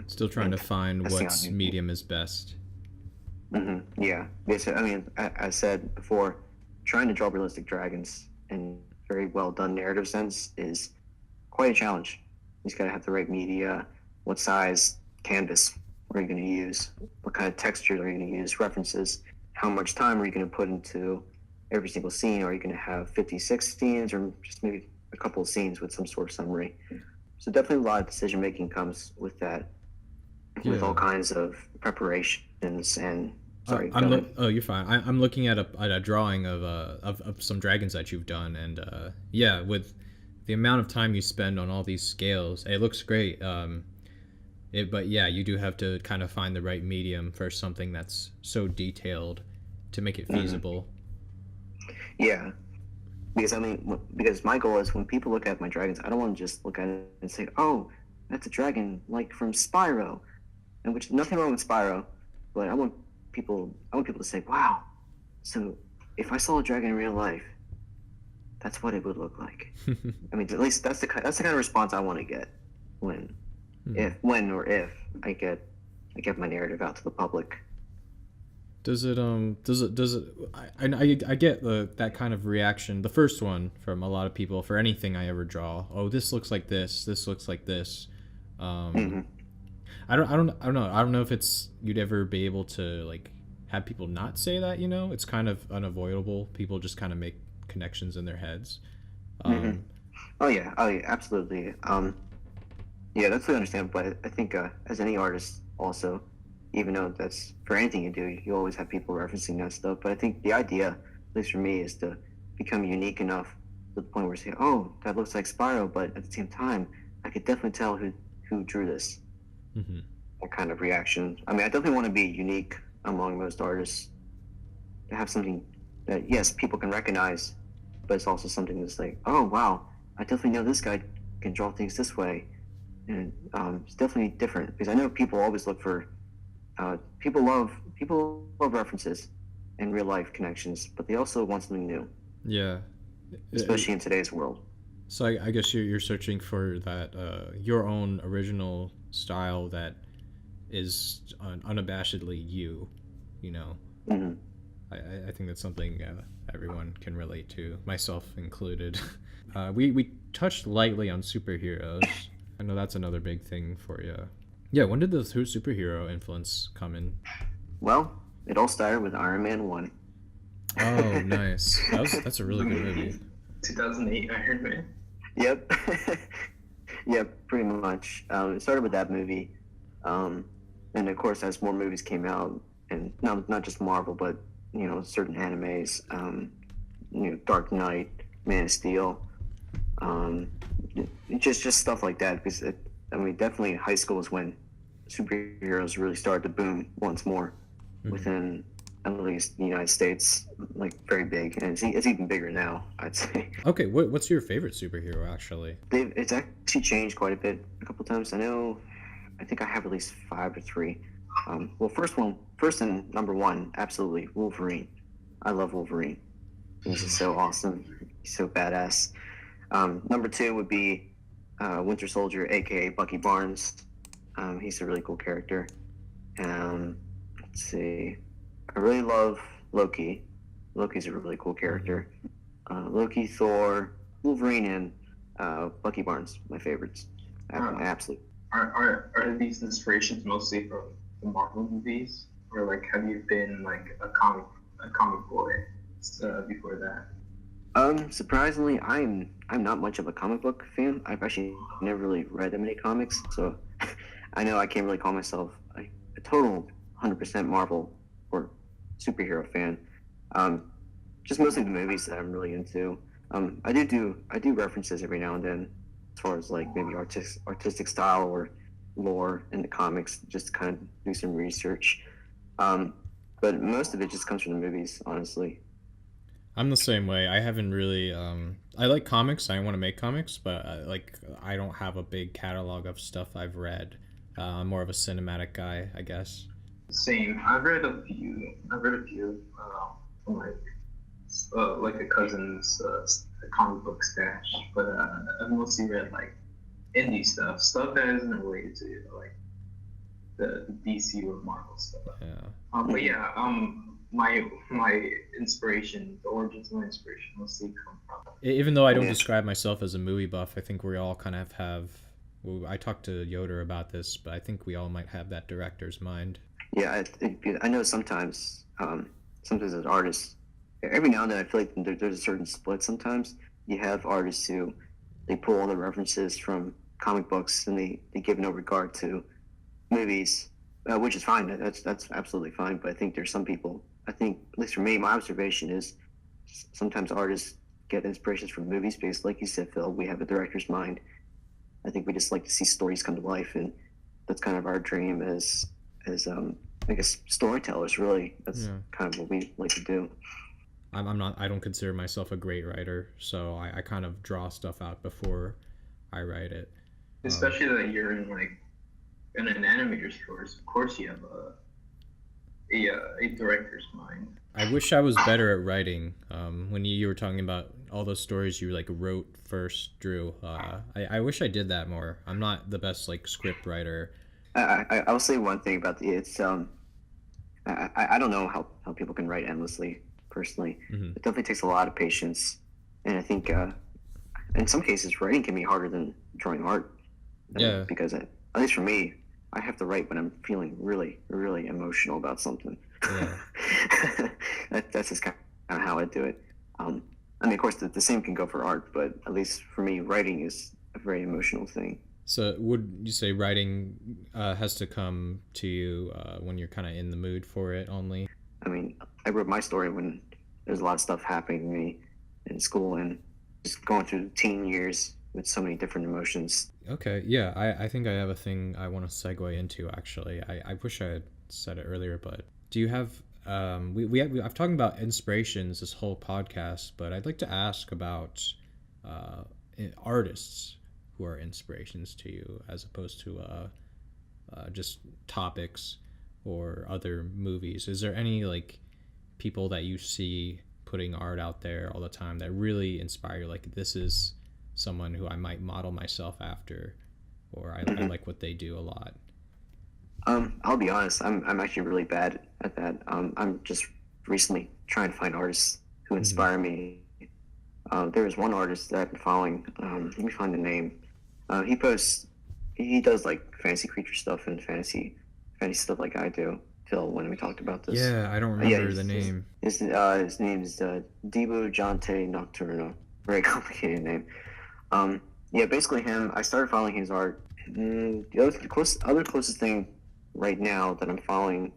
Still trying to find what medium is best. Mm-hmm. Yeah. I mean, I said before, trying to draw realistic dragons in very well done narrative sense is quite a challenge. You just got to have the right media, what size canvas are you going to use, what kind of textures are you going to use, references, how much time are you going to put into every single scene? Are you going to have 56 scenes or just maybe a couple of scenes with some sort of summary? So definitely a lot of decision making comes with that, with all kinds of preparations and. Sorry, you're fine. I'm looking at a drawing of some dragons that you've done, and yeah, with the amount of time you spend on all these scales, it looks great. But yeah, you do have to kind of find the right medium for something that's so detailed to make it feasible. Yeah, because my goal is when people look at my dragons, I don't want to just look at it and say, "Oh, that's a dragon like from Spyro," and which nothing wrong with Spyro, but I want people to say, "Wow, so if I saw a dragon in real life, that's what it would look like." I mean, at least that's the kind of response I want to get when I get my narrative out to the public. I get that kind of reaction, the first one, from a lot of people for anything I ever draw. Oh, this looks like this looks like this. I don't know if it's you'd ever be able to like have people not say that, you know. It's kind of unavoidable. People just kind of make connections in their heads. Oh yeah, absolutely. Yeah, that's really understandable. But I think as any artist also, even though that's for anything you do, you always have people referencing that stuff. But I think the idea, at least for me, is to become unique enough to the point where you say, "Oh, that looks like Spyro," but at the same time, I could definitely tell who drew this. That kind of reaction. I mean, I definitely want to be unique among most artists, to have something that, yes, people can recognize, but it's also something that's like, "Oh wow, I definitely know this guy can draw things this way," and it's definitely different, because I know people always look for people love references and real life connections, but they also want something new. Yeah, especially in today's world. So I guess you're searching for that your own original style that is unabashedly you know. I think that's something everyone can relate to, myself included. We touched lightly on superheroes. I know that's another big thing for you. Yeah, when did the superhero influence come in? Well, it all started with Iron Man 1. Oh, nice. That's a really good movie. 2008 Iron Man. Yep. Yep, pretty much. It started with that movie. And of course, as more movies came out, and not just Marvel, but, you know, certain animes, you know, Dark Knight, Man of Steel, just stuff like that. Because, definitely high school is when superheroes really started to boom once more within at least the United States, like very big, and it's even bigger now, I'd say. Okay, what's your favorite superhero actually? It's actually changed quite a bit a couple times. I think I have at least 5 or 3. Well, first and number 1, absolutely Wolverine. I love Wolverine. He's just so awesome. He's so badass. Number 2 would be Winter Soldier, aka Bucky Barnes. He's a really cool character. Let's see. I really love Loki. Loki's a really cool character. Loki, Thor, Wolverine, and Bucky Barnes, my favorites. Absolutely. Are these inspirations mostly from the Marvel movies, or like have you been like a comic boy before that? Surprisingly, I'm not much of a comic book fan. I've actually never really read that many comics, so I know I can't really call myself a total 100% Marvel or superhero fan. Just mostly the movies that I'm really into. I do references every now and then, as far as like maybe artistic style or lore in the comics, just to kind of do some research. But most of it just comes from the movies, honestly. I'm the same way. I haven't really. I like comics. I want to make comics, but I don't have a big catalog of stuff I've read. I'm more of a cinematic guy, I guess. Same. I've read a few from like a cousin's comic book stash, but I've mostly read like indie stuff that isn't related to like the DC or Marvel stuff. Yeah. But yeah, my inspiration, the origins of my inspiration, mostly come from. Even though I don't describe myself as a movie buff, I think we all kind of have. Well, I talked to YODR about this, but I think we all might have that director's mind. Yeah, I know sometimes as artists, every now and then I feel like there's a certain split. Sometimes you have artists who they pull all the references from comic books and they give no regard to movies, which is fine. That's absolutely fine. But I think there's some people. I think, at least for me, my observation is sometimes artists get inspirations from movies because, like you said, Phil, we have a director's mind. I think we just like to see stories come to life, and that's kind of our dream as I guess storytellers. Really, that's kind of what we like to do. I don't consider myself a great writer, so I kind of draw stuff out before I write it. Especially that you're in an animator's course. Of course, you have a director's mind. I wish I was better at writing. When you were talking about all those stories you like wrote first, Drew, I wish I did that more. I'm not the best like script writer. I'll say one thing about it's I don't know how people can write endlessly. Personally, It definitely takes a lot of patience, and I think in some cases writing can be harder than drawing art. Yeah. Because at least for me, I have to write when I'm feeling really, really emotional about something. Yeah. That's just kind of how I do it. I mean, of course, the same can go for art, but at least for me, writing is a very emotional thing. So would you say writing has to come to you when you're kind of in the mood for it only? I mean, I wrote my story when there's a lot of stuff happening to me in school and just going through teen years with so many different emotions. Okay, yeah, I think I have a thing I want to segue into, actually. I wish I had said it earlier, but do you have... I've talked about inspirations this whole podcast, but I'd like to ask about artists who are inspirations to you as opposed to just topics or other movies. Is there any like people that you see putting art out there all the time that really inspire you, like this is someone who I might model myself after, or I like what they do a lot? I'll be honest, I'm actually really bad at that. I'm just recently trying to find artists who inspire me. There is one artist that I've been following. Let me find the name. He posts he does like fantasy creature stuff and fantasy stuff like I do. Phil, when we talked about this. Yeah, I don't remember the name. His name is Debu Jante Nocturno. Very complicated name. Yeah, basically him. I started following his art. The other closest thing right now that I'm following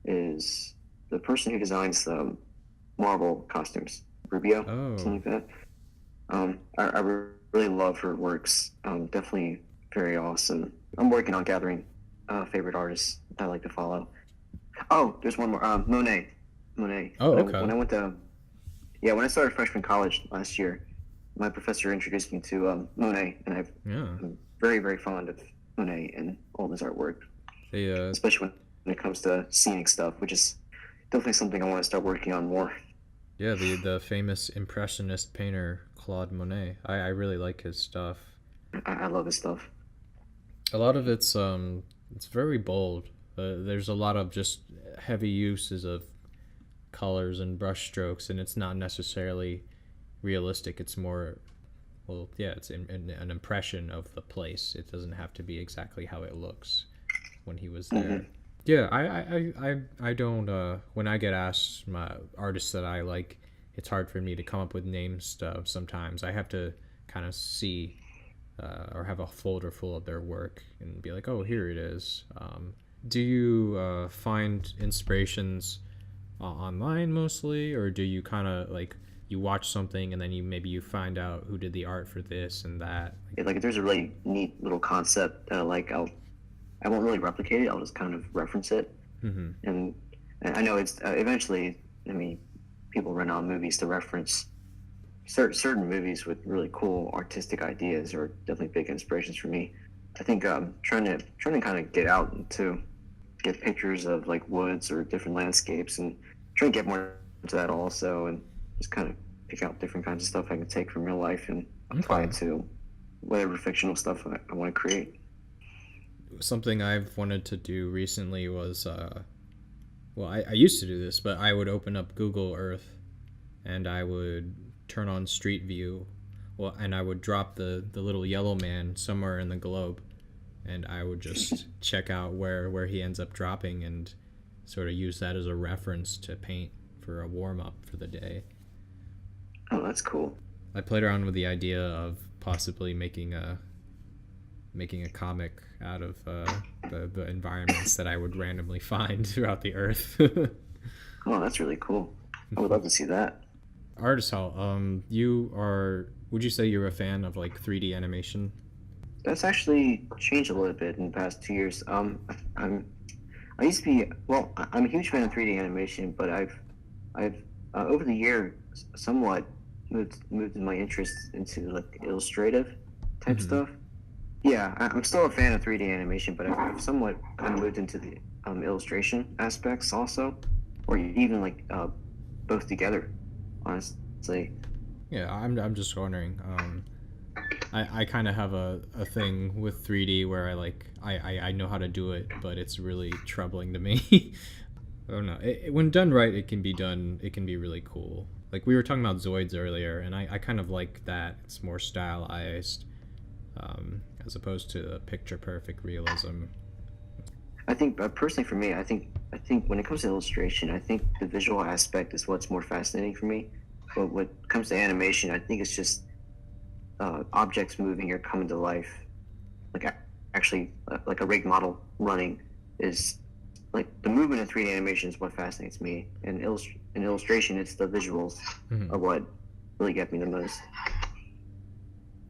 is the person who designs the Marvel costumes, Rubio, something like that. I really love her works. Definitely very awesome. I'm working on gathering favorite artists that I like to follow. Oh, there's one more. Monet. Oh, okay. When I started freshman college last year, my professor introduced me to Monet, and I'm very, very fond of Monet and all his artwork. Especially when it comes to scenic stuff, which is definitely something I want to start working on more. Yeah, the famous Impressionist painter Claude Monet. I really like his stuff. I love his stuff. A lot of it's very bold. There's a lot of just heavy uses of colors and brush strokes, and it's not necessarily realistic. It's more, it's an impression of the place. It doesn't have to be exactly how it looks when he was there. Mm-hmm. Yeah, I don't, when I get asked my artists that I like, it's hard for me to come up with names sometimes. I have to kind of see or have a folder full of their work and be like, oh, here it is. Do you find inspirations online mostly, or do you kind of like you watch something and then you find out who did the art for this and that? Yeah, like if there's a really neat little concept that I won't really replicate it. I'll just kind of reference it. Mm-hmm. And I know it's eventually. I mean, people run on movies to reference certain movies with really cool artistic ideas are definitely big inspirations for me. I think trying to kind of get out and to get pictures of like woods or different landscapes and trying to get more into that also, and just kind of pick out different kinds of stuff I can take from real life and apply it to whatever fictional stuff I want to create. Something I've wanted to do recently was, I used to do this, but I would open up Google Earth and I would turn on Street View, and I would drop the little yellow man somewhere in the globe, and I would just check out where he ends up dropping and sort of use that as a reference to paint for a warm-up for the day. Oh, that's cool. I played around with the idea of possibly making a comic out of the environments that I would randomly find throughout the earth. Oh, that's really cool. I would love to see that. ArtistHowl, would you say you're a fan of like 3D animation? That's actually changed a little bit in the past 2 years. I'm a huge fan of 3D animation, but I've over the year somewhat moved my interest into like illustrative type stuff. Yeah, I'm still a fan of 3D animation, but I've somewhat kind of moved into the illustration aspects also, or even like both together, honestly. Yeah, I'm just wondering. I kind of have a thing with 3D where I know how to do it, but it's really troubling to me. I don't know. When done right, it can be really cool. Like we were talking about Zoids earlier, and I kind of like that. It's more stylized. As opposed to picture perfect realism. I think personally for me, I think when it comes to illustration, I think the visual aspect is what's more fascinating for me. But when it comes to animation, I think it's just objects moving or coming to life. Like actually, like a rigged model running is like the movement in 3D animation is what fascinates me. And in illustration, it's the visuals are what really get me the most.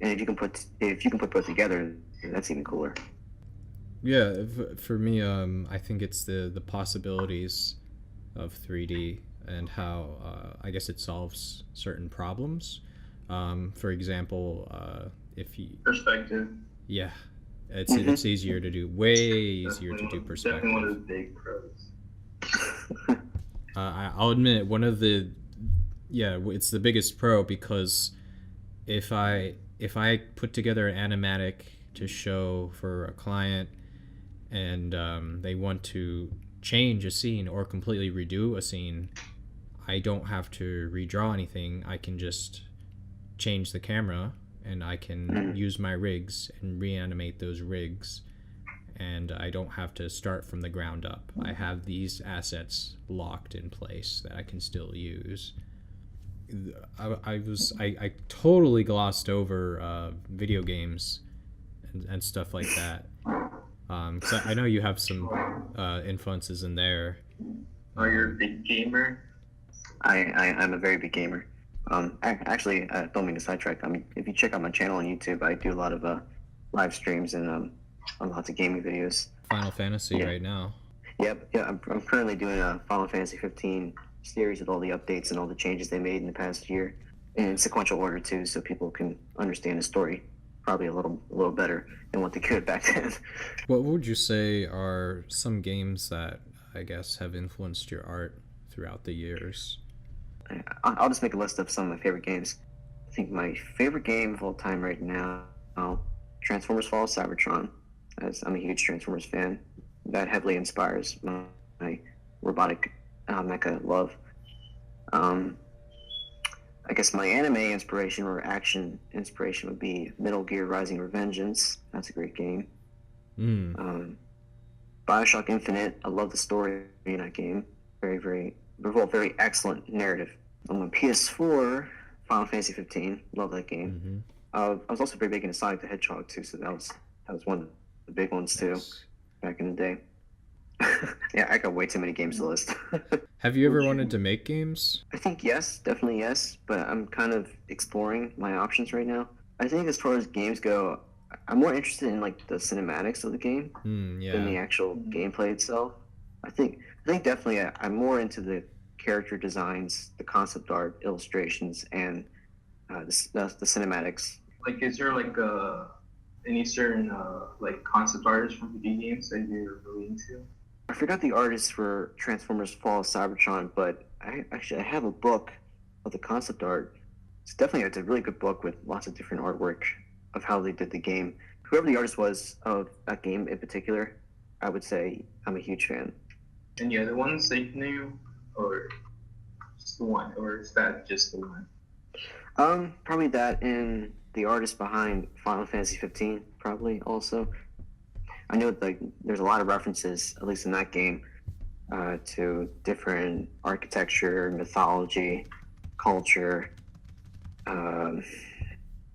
And if you can put both together, that's even cooler. Yeah, for me, I think it's the possibilities of 3D and how I guess it solves certain problems. For example, if you perspective. Yeah, it's easier to do. Way easier to do perspective. Definitely one of the big pros. I'll admit it's the biggest pro because if I put together an animatic to show for a client and they want to change a scene or completely redo a scene, I don't have to redraw anything. I can just change the camera and I can use my rigs and reanimate those rigs, and I don't have to start from the ground up. I have these assets locked in place that I can still use. I totally glossed over video games and stuff like that. Because I know you have some influences in there. Oh, you're a big gamer? I'm a very big gamer. Actually, I don't mean to sidetrack. I mean, if you check out my channel on YouTube, I do a lot of live streams and lots of gaming videos. Final Fantasy right now. Yep. Yeah, I'm currently doing a Final Fantasy 15 series with all the updates and all the changes they made in the past year, in sequential order too, so people can understand the story probably a little better than what they could back then. What would you say are some games that I guess have influenced your art throughout the years? I'll just make a list of some of my favorite games. I think my favorite game of all time right now, Transformers Fall of Cybertron, as I'm a huge Transformers fan. That heavily inspires my robotic mecha love. I guess my anime inspiration or action inspiration would be Metal Gear Rising: Revengeance. That's a great game. BioShock Infinite. I love the story in that game. Very excellent narrative. On PS4, Final Fantasy 15. Love that game. I was also very big into Sonic the Hedgehog too, so that was one of the big ones too, back in the day. Yeah, I got way too many games to list. Have you ever wanted to make games? I think yes, definitely yes, but I'm kind of exploring my options right now. I think as far as games go, I'm more interested in like the cinematics of the game than the actual gameplay itself. I think definitely I'm more into the character designs, the concept art, illustrations, and the cinematics. Like, is there like any certain like concept artists from video games that you're really into? I forgot the artist for Transformers Fall of Cybertron, but I have a book of the concept art. It's a really good book with lots of different artwork of how they did the game. Whoever the artist was of that game in particular, I would say I'm a huge fan. Any other ones that you knew, or just the one, or is that just the one? Probably that, and the artist behind Final Fantasy 15, probably also. I know like there's a lot of references, at least in that game, to different architecture, mythology, culture,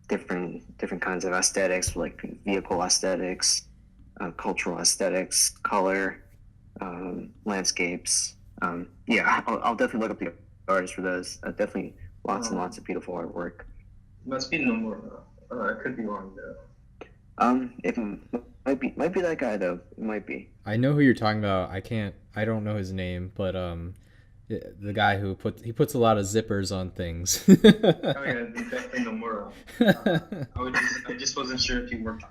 different kinds of aesthetics, like vehicle aesthetics, cultural aesthetics, color, landscapes. Yeah, I'll definitely look up the artists for those. Definitely lots and lots of beautiful artwork. Must be Nomura. I could be wrong though. It might be that guy though. It might be. I know who you're talking about. I don't know his name, but the guy who puts a lot of zippers on things. Oh yeah, definitely Nomura. I just wasn't sure if he worked on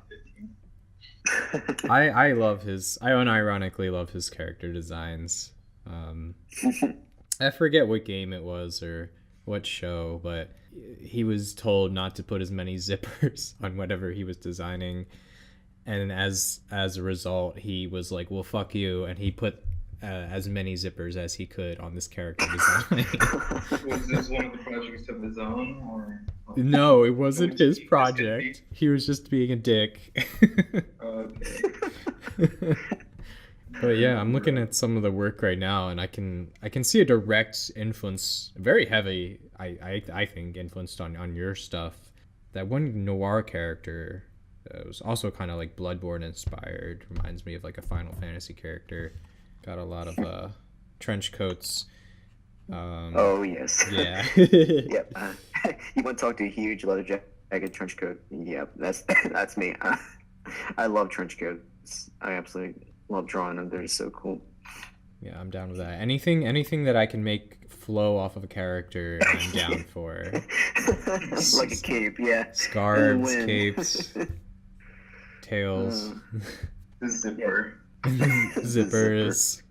15. I unironically love his character designs. I forget what game it was or what show, but he was told not to put as many zippers on whatever he was designing, and as a result he was like, well, fuck you, and he put as many zippers as he could on this character design. Was this one of the projects of his own, or? No, it wasn't his project. He was just being a dick. Okay. But yeah, I'm looking at some of the work right now, and I can see a direct influence, very heavy, I think, influenced on your stuff. That one noir character was also kind of like Bloodborne inspired. Reminds me of like a Final Fantasy character. Got a lot of trench coats. Oh yes. Yeah. Yep. You want to talk to a huge leather jacket trench coat? Yep, that's me. I love trench coats. I absolutely love drawing them. They're just so cool. Yeah, I'm down with that. Anything that I can make flow off of a character, I'm down for. Like a cape, yeah. Scarves, capes, tails. The zipper. Zippers.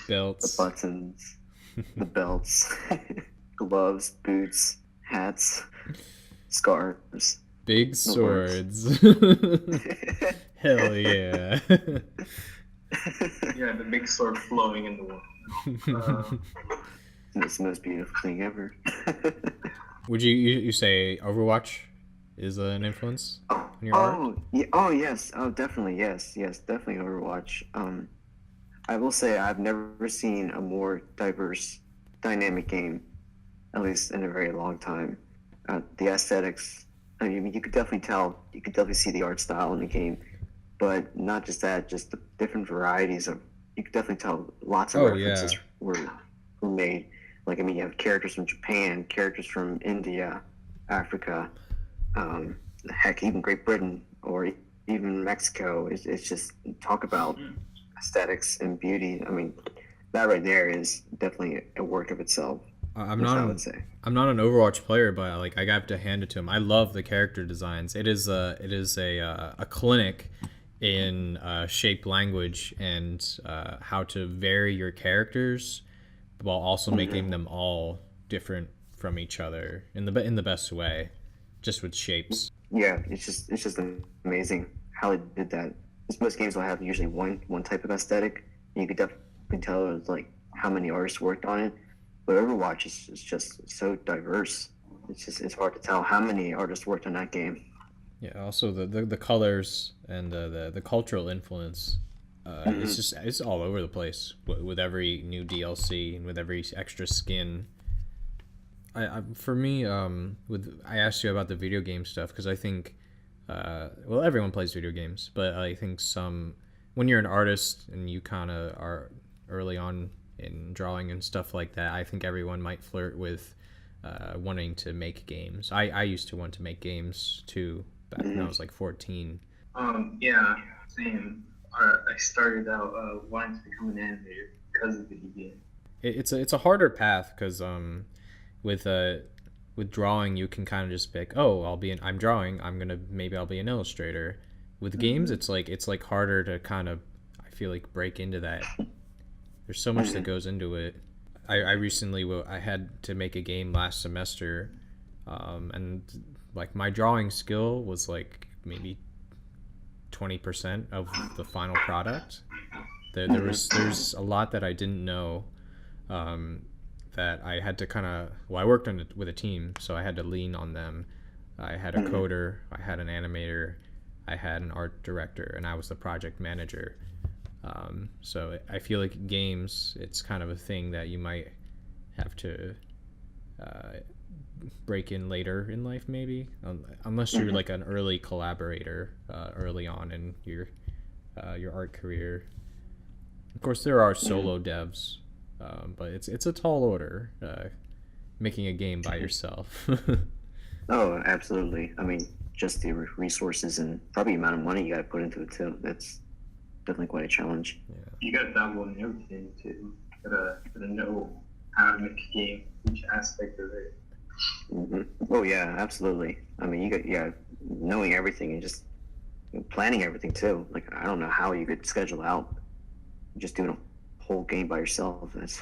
Belts. The buttons. The belts. Gloves, boots, hats, scarves. Big swords. Hell yeah. Yeah, the big sword flowing in the wind. It's the most beautiful thing ever. Would you say Overwatch is an influence Oh, in your art? yeah, oh yes, oh definitely, yes, definitely Overwatch. I will say I've never seen a more diverse, dynamic game, at least in a very long time. The aesthetics, I mean, you could definitely tell, you could definitely see the art style in the game, but not just that, just the different varieties of. You could definitely tell lots of Oh references yeah. were made. Like, I mean, you have characters from Japan, characters from India, Africa, heck, even Great Britain or even Mexico. It's just talk about aesthetics and beauty. I mean, that right there is definitely a work of itself. I'm That's not what I an would say. I'm not an Overwatch player, but like I have to hand it to him. I love the character designs. It is a clinic in shaped language and how to vary your characters while also making them all different from each other in the best way, just with shapes. Yeah, it's just amazing how they did that. Because most games will have usually one type of aesthetic. And you could definitely tell it's like how many artists worked on it. But Overwatch is just so diverse. It's hard to tell how many artists worked on that game. Yeah. Also the colors and the cultural influence. It's all over the place with every new DLC and with every extra skin. For me, I asked you about the video game stuff because I think, well, everyone plays video games, but I think when you're an artist and you kind of are early on in drawing and stuff like that, I think everyone might flirt with wanting to make games. I used to want to make games too back when I was like 14. Yeah, same. I started out wanting to become an animator because of video game. It's a harder path because with drawing you can kind of just pick, oh, I'm drawing, maybe I'll be an illustrator. With games it's like harder to kind of, I feel like, break into that. There's so much that goes into it. I recently I had to make a game last semester, and like my drawing skill was like maybe 20% of the final product. There's a lot that I didn't know, that I had to kind of, I worked on it with a team, so I had to lean on them. I had a coder, I had an animator, I had an art director, and I was the project manager. So I feel like games, it's kind of a thing that you might have to break in later in life, maybe, unless you're like an early collaborator early on in your art career. Of course, there are solo devs, but it's a tall order making a game by yourself. Oh, absolutely. I mean, just the resources and probably the amount of money you got to put into it too. That's definitely quite a challenge. Yeah. You gotta dabble in everything too. Gotta know how to make a game, each aspect of it. Oh yeah, absolutely. I mean, knowing everything and just planning everything too. Like, I don't know how you could schedule out just doing a whole game by yourself. It's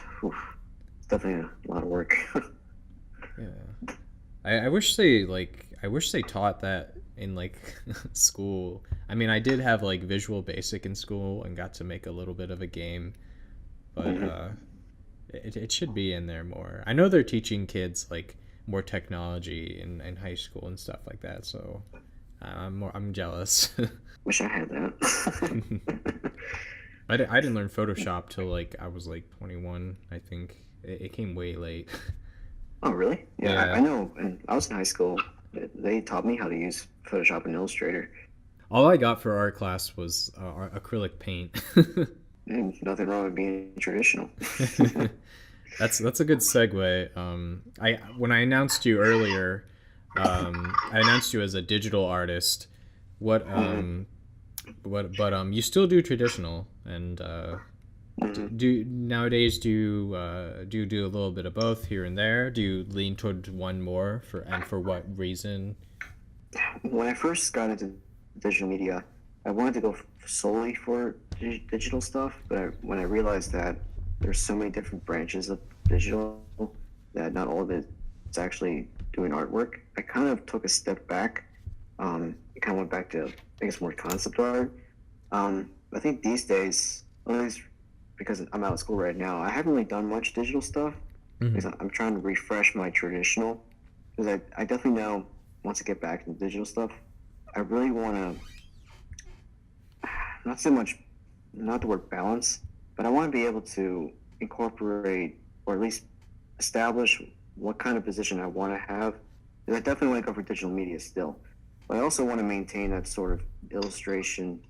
definitely a lot of work. Yeah. I wish they taught that in like school. I mean, I did have like Visual Basic in school and got to make a little bit of a game, but it should be in there more. I know they're teaching kids like more technology in high school and stuff like that, so I'm jealous. Wish I had that. I didn't learn Photoshop till like I was like 21, I think. It came way late. Oh, really? Yeah, Yeah. I know. And I was in high school. They taught me how to use Photoshop and Illustrator. All I got for art class was acrylic paint. And nothing wrong with being traditional. That's a good segue. When I announced you earlier, I announced you as a digital artist. But you still do traditional, and nowadays do you do a little bit of both here and there? Do you lean toward one more for what reason? When I first got into digital media, I wanted to go solely for digital stuff, but when I realized that there's so many different branches of digital that not all of it is actually doing artwork, I kind of took a step back. I kind of went back to, I guess, more concept art. I think these days, at least because I'm out of school right now, I haven't really done much digital stuff because I'm trying to refresh my traditional. Because I definitely know once I get back into digital stuff, I really want to, not so much, not the word balance, but I want to be able to incorporate, or at least establish what kind of position I want to have. And I definitely want to go for digital media still, but I also want to maintain that sort of illustration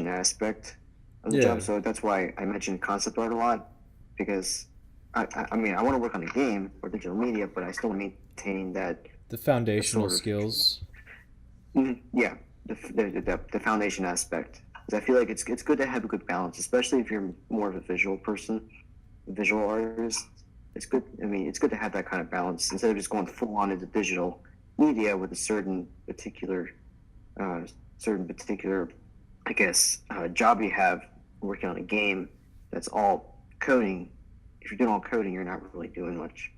aspect of the job. So that's why I mentioned concept art a lot, because I mean, I want to work on a game or digital media, but I still maintain that the foundational skills. Yeah, the foundation aspect. Because I feel like it's good to have a good balance, especially if you're more of a visual person, a visual artist. It's good. I mean, it's good to have that kind of balance instead of just going full on into digital media with a certain particular, I guess, job you have working on a game that's all coding. If you're doing all coding, you're not really doing much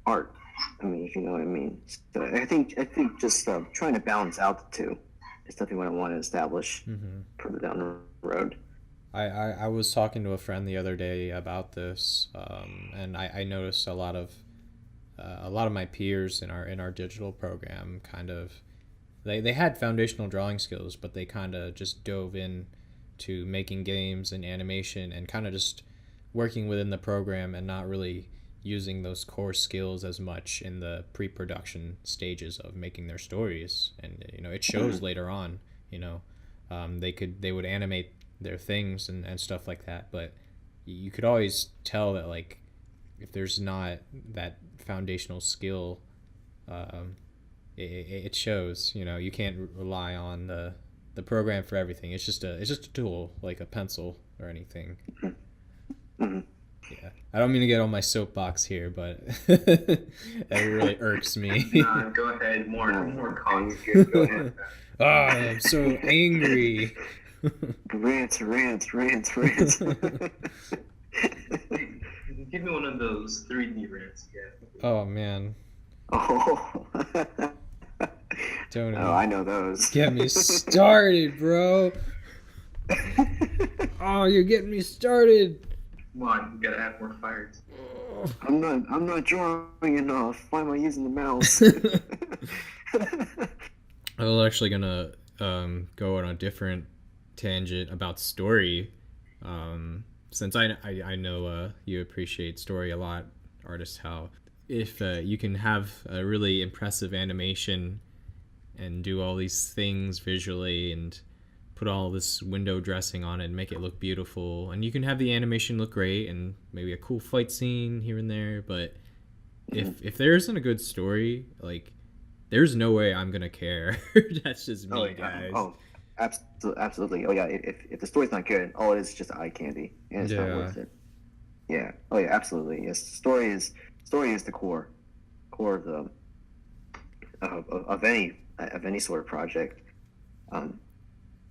art. I mean, if you know what I mean. So I think just trying to balance out the two is definitely what I want to establish further down the road. I was talking to a friend the other day about this, and I noticed a lot of my peers in our digital program kind of they had foundational drawing skills, but they kind of just dove in to making games and animation and kind of just working within the program and not really using those core skills as much in the pre-production stages of making their stories. And it shows later on. They would animate their things and stuff like that, but you could always tell that, like, if there's not that foundational skill, it shows. You can't rely on the program for everything. It's just a tool, like a pencil or anything. Yeah, I don't mean to get on my soapbox here, but it really irks me. Go ahead, more cons. Go ahead. Oh, I'm so angry. Rants. Give me one of those 3D rants again. Oh man. Oh. Don't Oh, I know those. Get me started, bro. Oh, you're getting me started. Come on, you gotta have more fire. I'm not drawing enough. Why am I using the mouse? I was actually gonna go on a different tangent about story, since I know you appreciate story a lot, ArtistHowl. If you can have a really impressive animation and do all these things visually and put all this window dressing on it and make it look beautiful, and you can have the animation look great and maybe a cool fight scene here and there, but if there isn't a good story, like, there's no way I'm gonna care. That's just me, guys. Oh, absolutely. Oh yeah, if the story's not good, all it is just eye candy, and it's not worth it. Yeah. Oh yeah, absolutely. Yes, story is the core of the of any sort of project.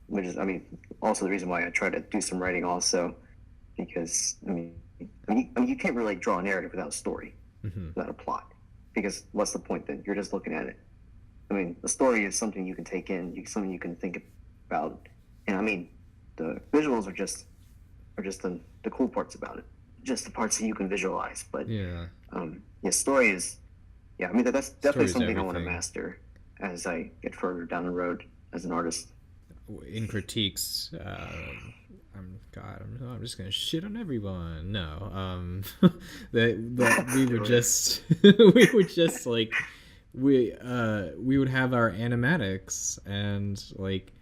Which is, I mean, also the reason why I try to do some writing also, because I mean you can't really draw a narrative without a story, without a plot, because what's the point then? You're just looking at it. I mean, the story is something you can take in, something you can think about, and I mean, the visuals are just the cool parts about it, just the parts that you can visualize. But story is, I mean, that's definitely something I want to master as I get further down the road as an artist. In critiques, I'm just gonna shit on everyone. No, that we would just we would have our animatics, and like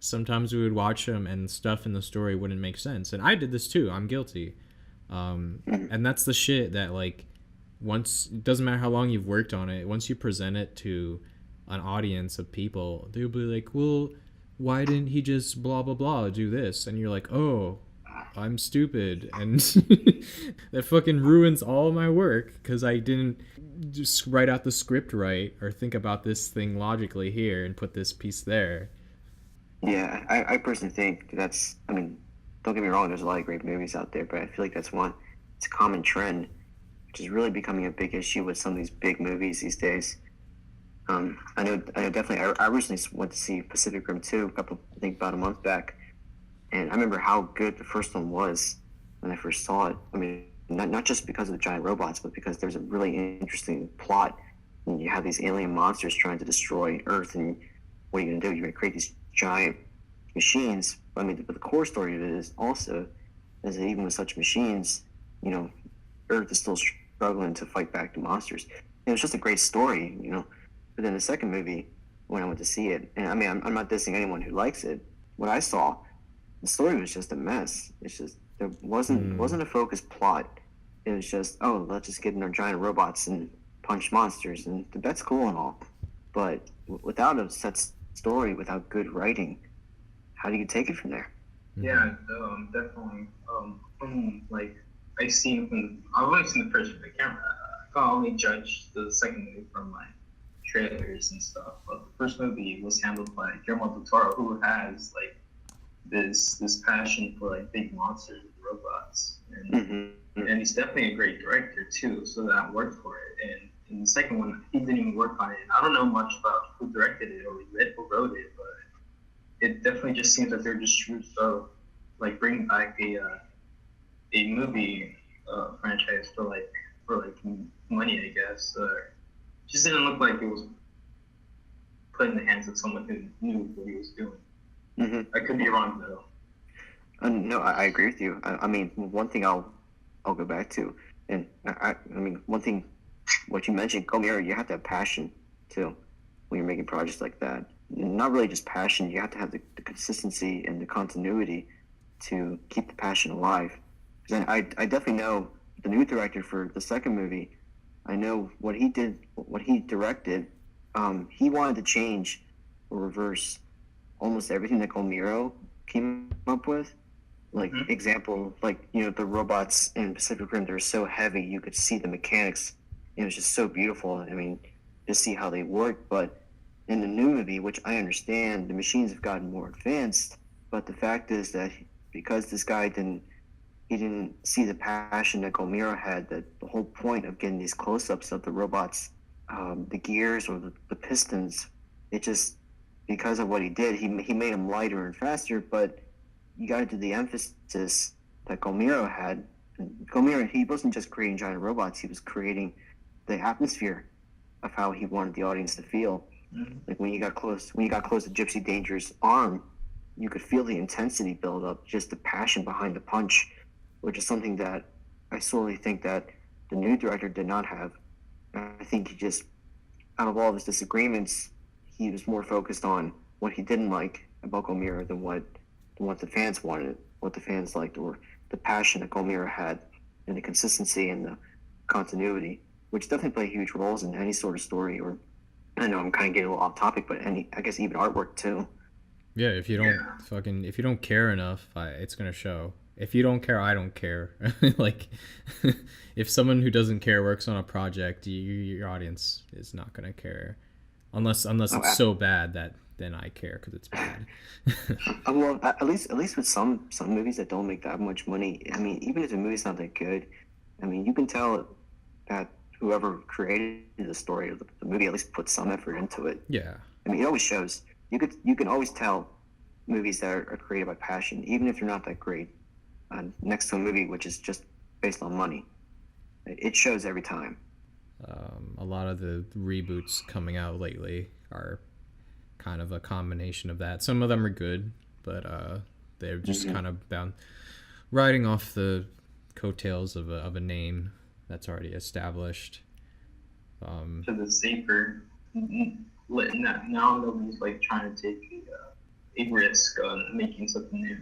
sometimes we would watch them and stuff in the story wouldn't make sense. And I did this too. I'm guilty. And that's the shit that, like, once, it doesn't matter how long you've worked on it, once you present it to an audience of people, they'll be like, well, why didn't he just blah blah blah do this? And you're like, oh, I'm stupid, and that fucking ruins all my work because I didn't just write out the script right or think about this thing logically here and put this piece there. Yeah, I personally think that's, I mean, don't get me wrong, there's a lot of great movies out there, but I feel like it's a common trend, which is really becoming a big issue with some of these big movies these days. I know definitely, I recently went to see Pacific Rim 2 about a month back, and I remember how good the first one was when I first saw it. I mean, not just because of the giant robots, but because there's a really interesting plot and you have these alien monsters trying to destroy Earth, and what are you going to do? You're going to create these giant machines. I mean, but the core story of it is also is that even with such machines, you know, Earth is still struggling to fight back the monsters. And it's just a great story, you know. But then the second movie, when I went to see it, and I mean, I'm not dissing anyone who likes it. What I saw, the story was just a mess. It's just there wasn't a focused plot. It was just, oh, let's just get in our giant robots and punch monsters, and that's cool and all. But without a set story, without good writing, how do you take it from there? Yeah, definitely. From like I've only seen the first movie. I can only judge the second movie from like trailers and stuff. But the first movie was handled by Guillermo del Toro, who has like this passion for like big monsters and robots, and and he's definitely a great director too. So that worked for it. And in the second one, he didn't even work on it. I don't know much about who directed it or who wrote it, but it definitely just seems like they're just like bringing back a movie franchise for money, I guess. Just didn't look like it was put in the hands of someone who knew what he was doing. I could be wrong though. No, I agree with you. I mean, one thing I'll go back to, and I mean, one thing, what you mentioned, Gomiro, you have to have passion too when you're making projects like that. Not really just passion, you have to have the consistency and the continuity to keep the passion alive. Because I definitely know the new director for the second movie. I know what he did, what he directed. He wanted to change or reverse almost everything that Gomiro came up with. Like example, like, you know, the robots in Pacific Rim, they're so heavy you could see the mechanics. It was just so beautiful. I mean, to see how they work. But in the new movie, which I understand, the machines have gotten more advanced. But the fact is that because this guy didn't see the passion that Gomiro had, that the whole point of getting these close-ups of the robots, the gears or the pistons, it just, because of what he did, he made them lighter and faster. But you got to do the emphasis that Gomiro had. And Gomiro, he wasn't just creating giant robots; he was creating the atmosphere of how he wanted the audience to feel. Like when you got close to Gypsy Danger's arm, you could feel the intensity build up, just the passion behind the punch, which is something that I sorely think that the new director did not have. I think he just, out of all of his disagreements, he was more focused on what he didn't like about Gomiro than what the fans wanted, what the fans liked, or the passion that Gomiro had, and the consistency and the continuity, which definitely play huge roles in any sort of story. Or I know I'm kind of getting a little off topic, but I guess even artwork too. Yeah, if you don't care enough, it's gonna show. If you don't care, I don't care. Like, if someone who doesn't care works on a project, your audience is not gonna care, unless it's so bad that then I care because it's bad. Well, at least with some movies that don't make that much money. I mean, even if the movie's not that good, I mean, you can tell that whoever created the story of the movie at least put some effort into it. Yeah. I mean, it always shows. You can always tell movies that are created by passion, even if they're not that great. Next to a movie which is just based on money, it shows every time. A lot of the reboots coming out lately are kind of a combination of that. Some of them are good, but they're just kind of riding off the coattails of a name that's already established. To the safer, now nobody's like trying to take a risk on making something new.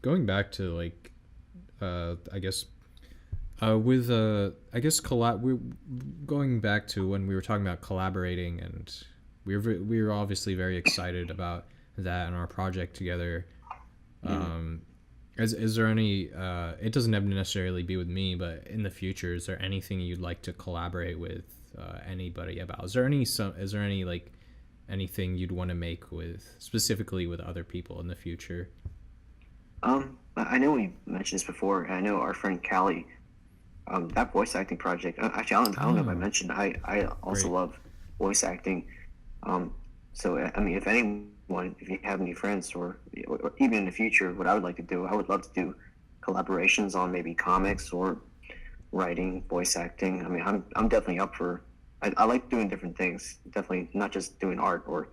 Going back to like, I guess we're going back to when we were talking about collaborating, and we were obviously very excited about that and our project together. Is there any? It doesn't have to necessarily be with me, but in the future, is there anything you'd like to collaborate with anybody about? Is there any like anything you'd want to make specifically with other people in the future? I know we mentioned this before, and I know our friend Callie, that voice acting project. Actually, I don't know if I mentioned. I also love voice acting. So I mean, if you have any friends, or even in the future, what I would like to do, I would love to do collaborations on maybe comics or writing, voice acting. I mean, I'm definitely up for I like doing different things. Definitely not just doing art or,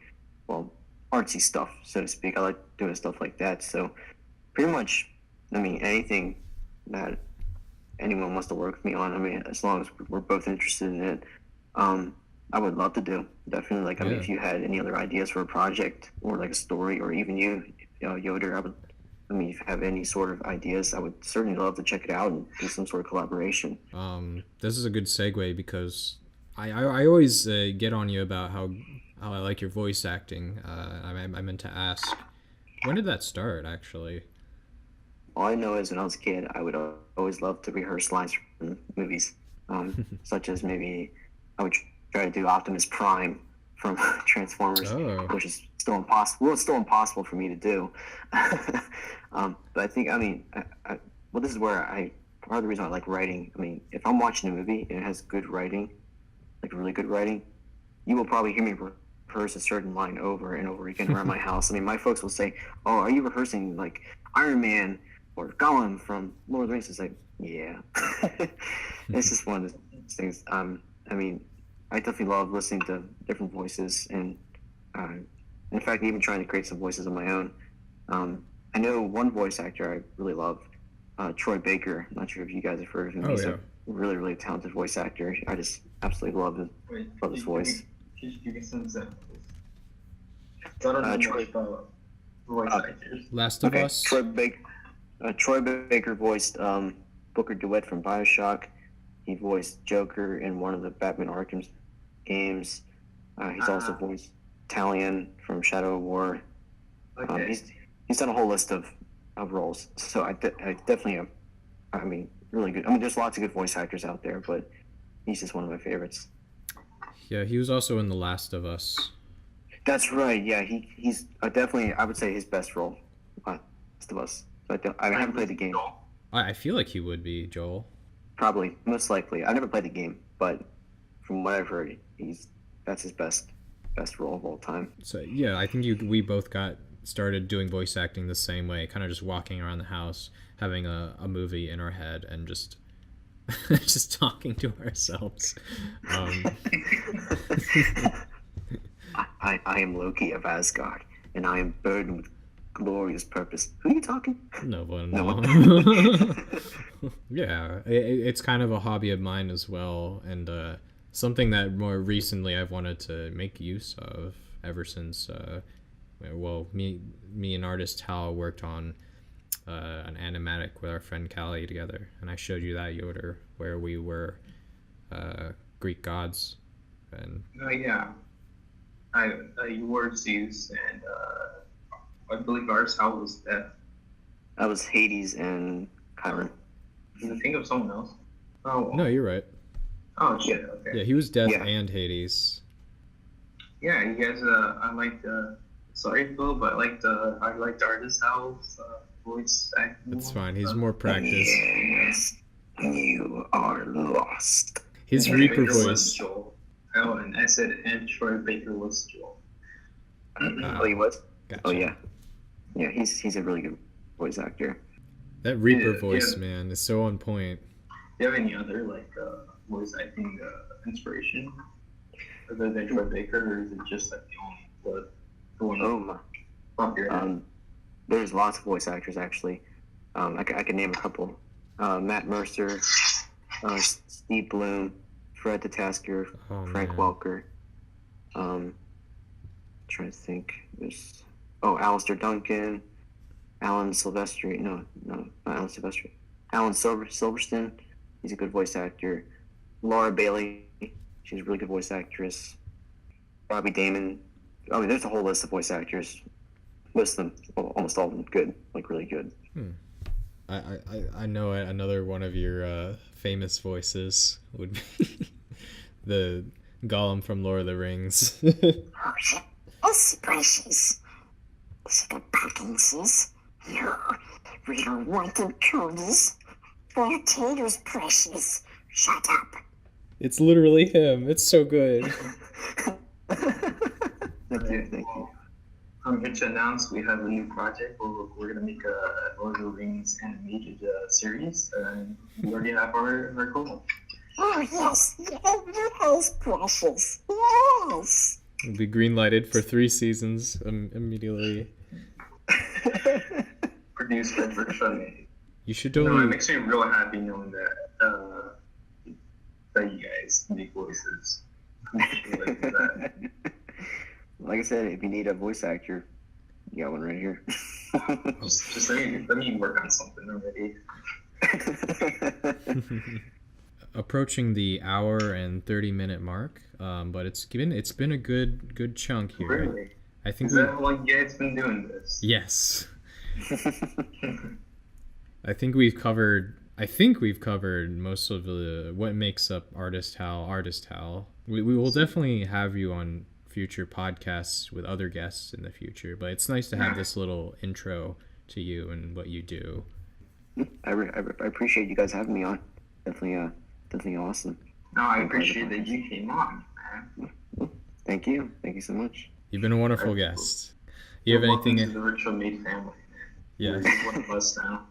well, artsy stuff, so to speak. I like doing stuff like that. So pretty much, I mean, anything that anyone wants to work with me on, I mean, as long as we're both interested in it, I would love to do. Definitely, like, I mean, if you had any other ideas for a project or like a story, or even YODR, I mean, if you have any sort of ideas, I would certainly love to check it out and do some sort of collaboration. This is a good segue because I always get on you about how I like your voice acting. I meant to ask, when did that start, actually? All I know is when I was a kid, I would always love to rehearse lines from movies, such as maybe I would try to do Optimus Prime from Transformers, which is still impossible. Well, it's still impossible for me to do. But I think, I mean, well, this is where part of the reason I like writing. I mean, if I'm watching a movie and it has good writing, like really good writing, you will probably hear me rehearse a certain line over and over again around my house. I mean, my folks will say, "Oh, are you rehearsing like Iron Man or Gollum from Lord of the Rings?" It's like, yeah. It's just one of those things. I mean, I definitely love listening to different voices, and in fact, even trying to create some voices of my own. I know one voice actor I really love, Troy Baker. I'm not sure if you guys have heard of him. He's a really, really talented voice actor. I just absolutely love his voice. Can you give me some examples? I don't know much about voice actors. Last of Us? Troy Baker voiced Booker DeWitt from BioShock. He voiced Joker in one of the Batman Arkham games. He's also voiced Talion from Shadow of War. Okay. He's done a whole list of roles. So I definitely have, I mean, really good. I mean, there's lots of good voice actors out there, but he's just one of my favorites. Yeah, he was also in The Last of Us. That's right. Yeah, he's definitely, I would say, his best role. Last of Us. So I haven't played the game. I feel like he would be, Joel. Probably, most likely. I never played the game, but from what I've heard, that's his best role of all time. So yeah, I think we both got started doing voice acting the same way, kind of just walking around the house, having a movie in our head, and just just talking to ourselves. I am Loki of Asgard, and I am burdened with glorious purpose. Who are you talking? No one. Yeah, it's kind of a hobby of mine as well, and something that more recently I've wanted to make use of ever since me and ArtistHowl worked on an animatic with our friend Callie together, and I showed you that, YODR, where we were Greek gods. And you were Zeus, and I believe ArtistHowl was Death. I was Hades and Chiron. Did you think of someone else? Oh no, you're right. Oh shit. Okay. Yeah, he was Death and Hades. Yeah, you guys. I liked. Sorry, Phil, but I liked ArtistHowl's voice acting. That's fine. He's more practiced. Yes, you are lost. His Reaper voice. Joel. Oh, and I said, and Troy Baker was Joel. Oh, he was. Gotcha. Oh yeah, yeah. He's a really good voice actor. That Reaper voice, man, is so on point. Do you have any other voice acting inspiration other than Troy Baker, or is it just like the only one? There's lots of voice actors actually. I can name a couple. Matt Mercer, Steve Bloom, Fred the Tasker, Frank Welker. Trying to think. There's Alistair Duncan, Alan Silvestri. No, not Alan Silvestri. Alan Silverstone. He's a good voice actor. Laura Bailey. She's a really good voice actress. Robbie Damon. I mean, there's a whole list of voice actors. Most of them, almost all of them, good, like really good. I know another one of your famous voices would be the Gollum from Lord of the Rings. Yes, precious. The Parkinsons. Reader wanted cooties. For taters, precious. Shut up. It's literally him. It's so good. Thank you. I'm here to announce we have a new project where we're going to make a Lord of the Rings animated series, and we already have our goal. Oh, yes. Yes, precious. Yes. We'll be green lighted for 3 seasons immediately. Produced by Virtua Made. You should No, totally. it makes me real happy knowing that you guys make voices. Like that. Like I said, if you need a voice actor, you got one right here. Just let me work on something already. Approaching the hour and 30-minute mark, but it's been a good chunk here. Really? I think Is that how long you guys been doing this? yes. I think we've covered most of what makes up ArtistHowl. We will definitely have you on future podcasts with other guests in the future, but it's nice to have this little intro to you and what you do. I appreciate you guys having me on. Definitely awesome. No, I appreciate that you came on, man. Thank you so much. You've been a wonderful guest. You have anything? Welcome to the Virtual Made family, man. Yeah. You're one of us now.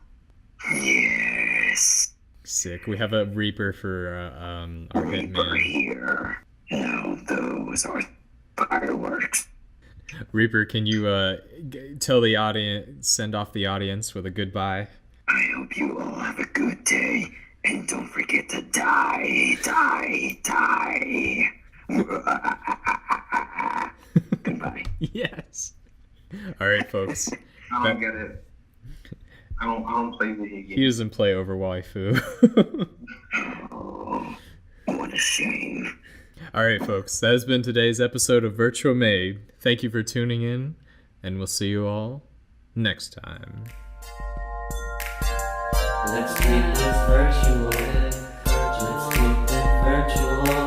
Yes. Sick. We have a Reaper for our hitman. Here. Now those are fireworks. Reaper, can you tell the audience, send off the audience with a goodbye? I hope you all have a good day, and don't forget to die. Goodbye. Yes. All right, folks. I don't get it. I don't play video games. He doesn't play over waifu. Oh, what a shame. All right, folks. That has been today's episode of Virtua Made. Thank you for tuning in, and we'll see you all next time. Let's keep this virtual. Let's keep it virtual.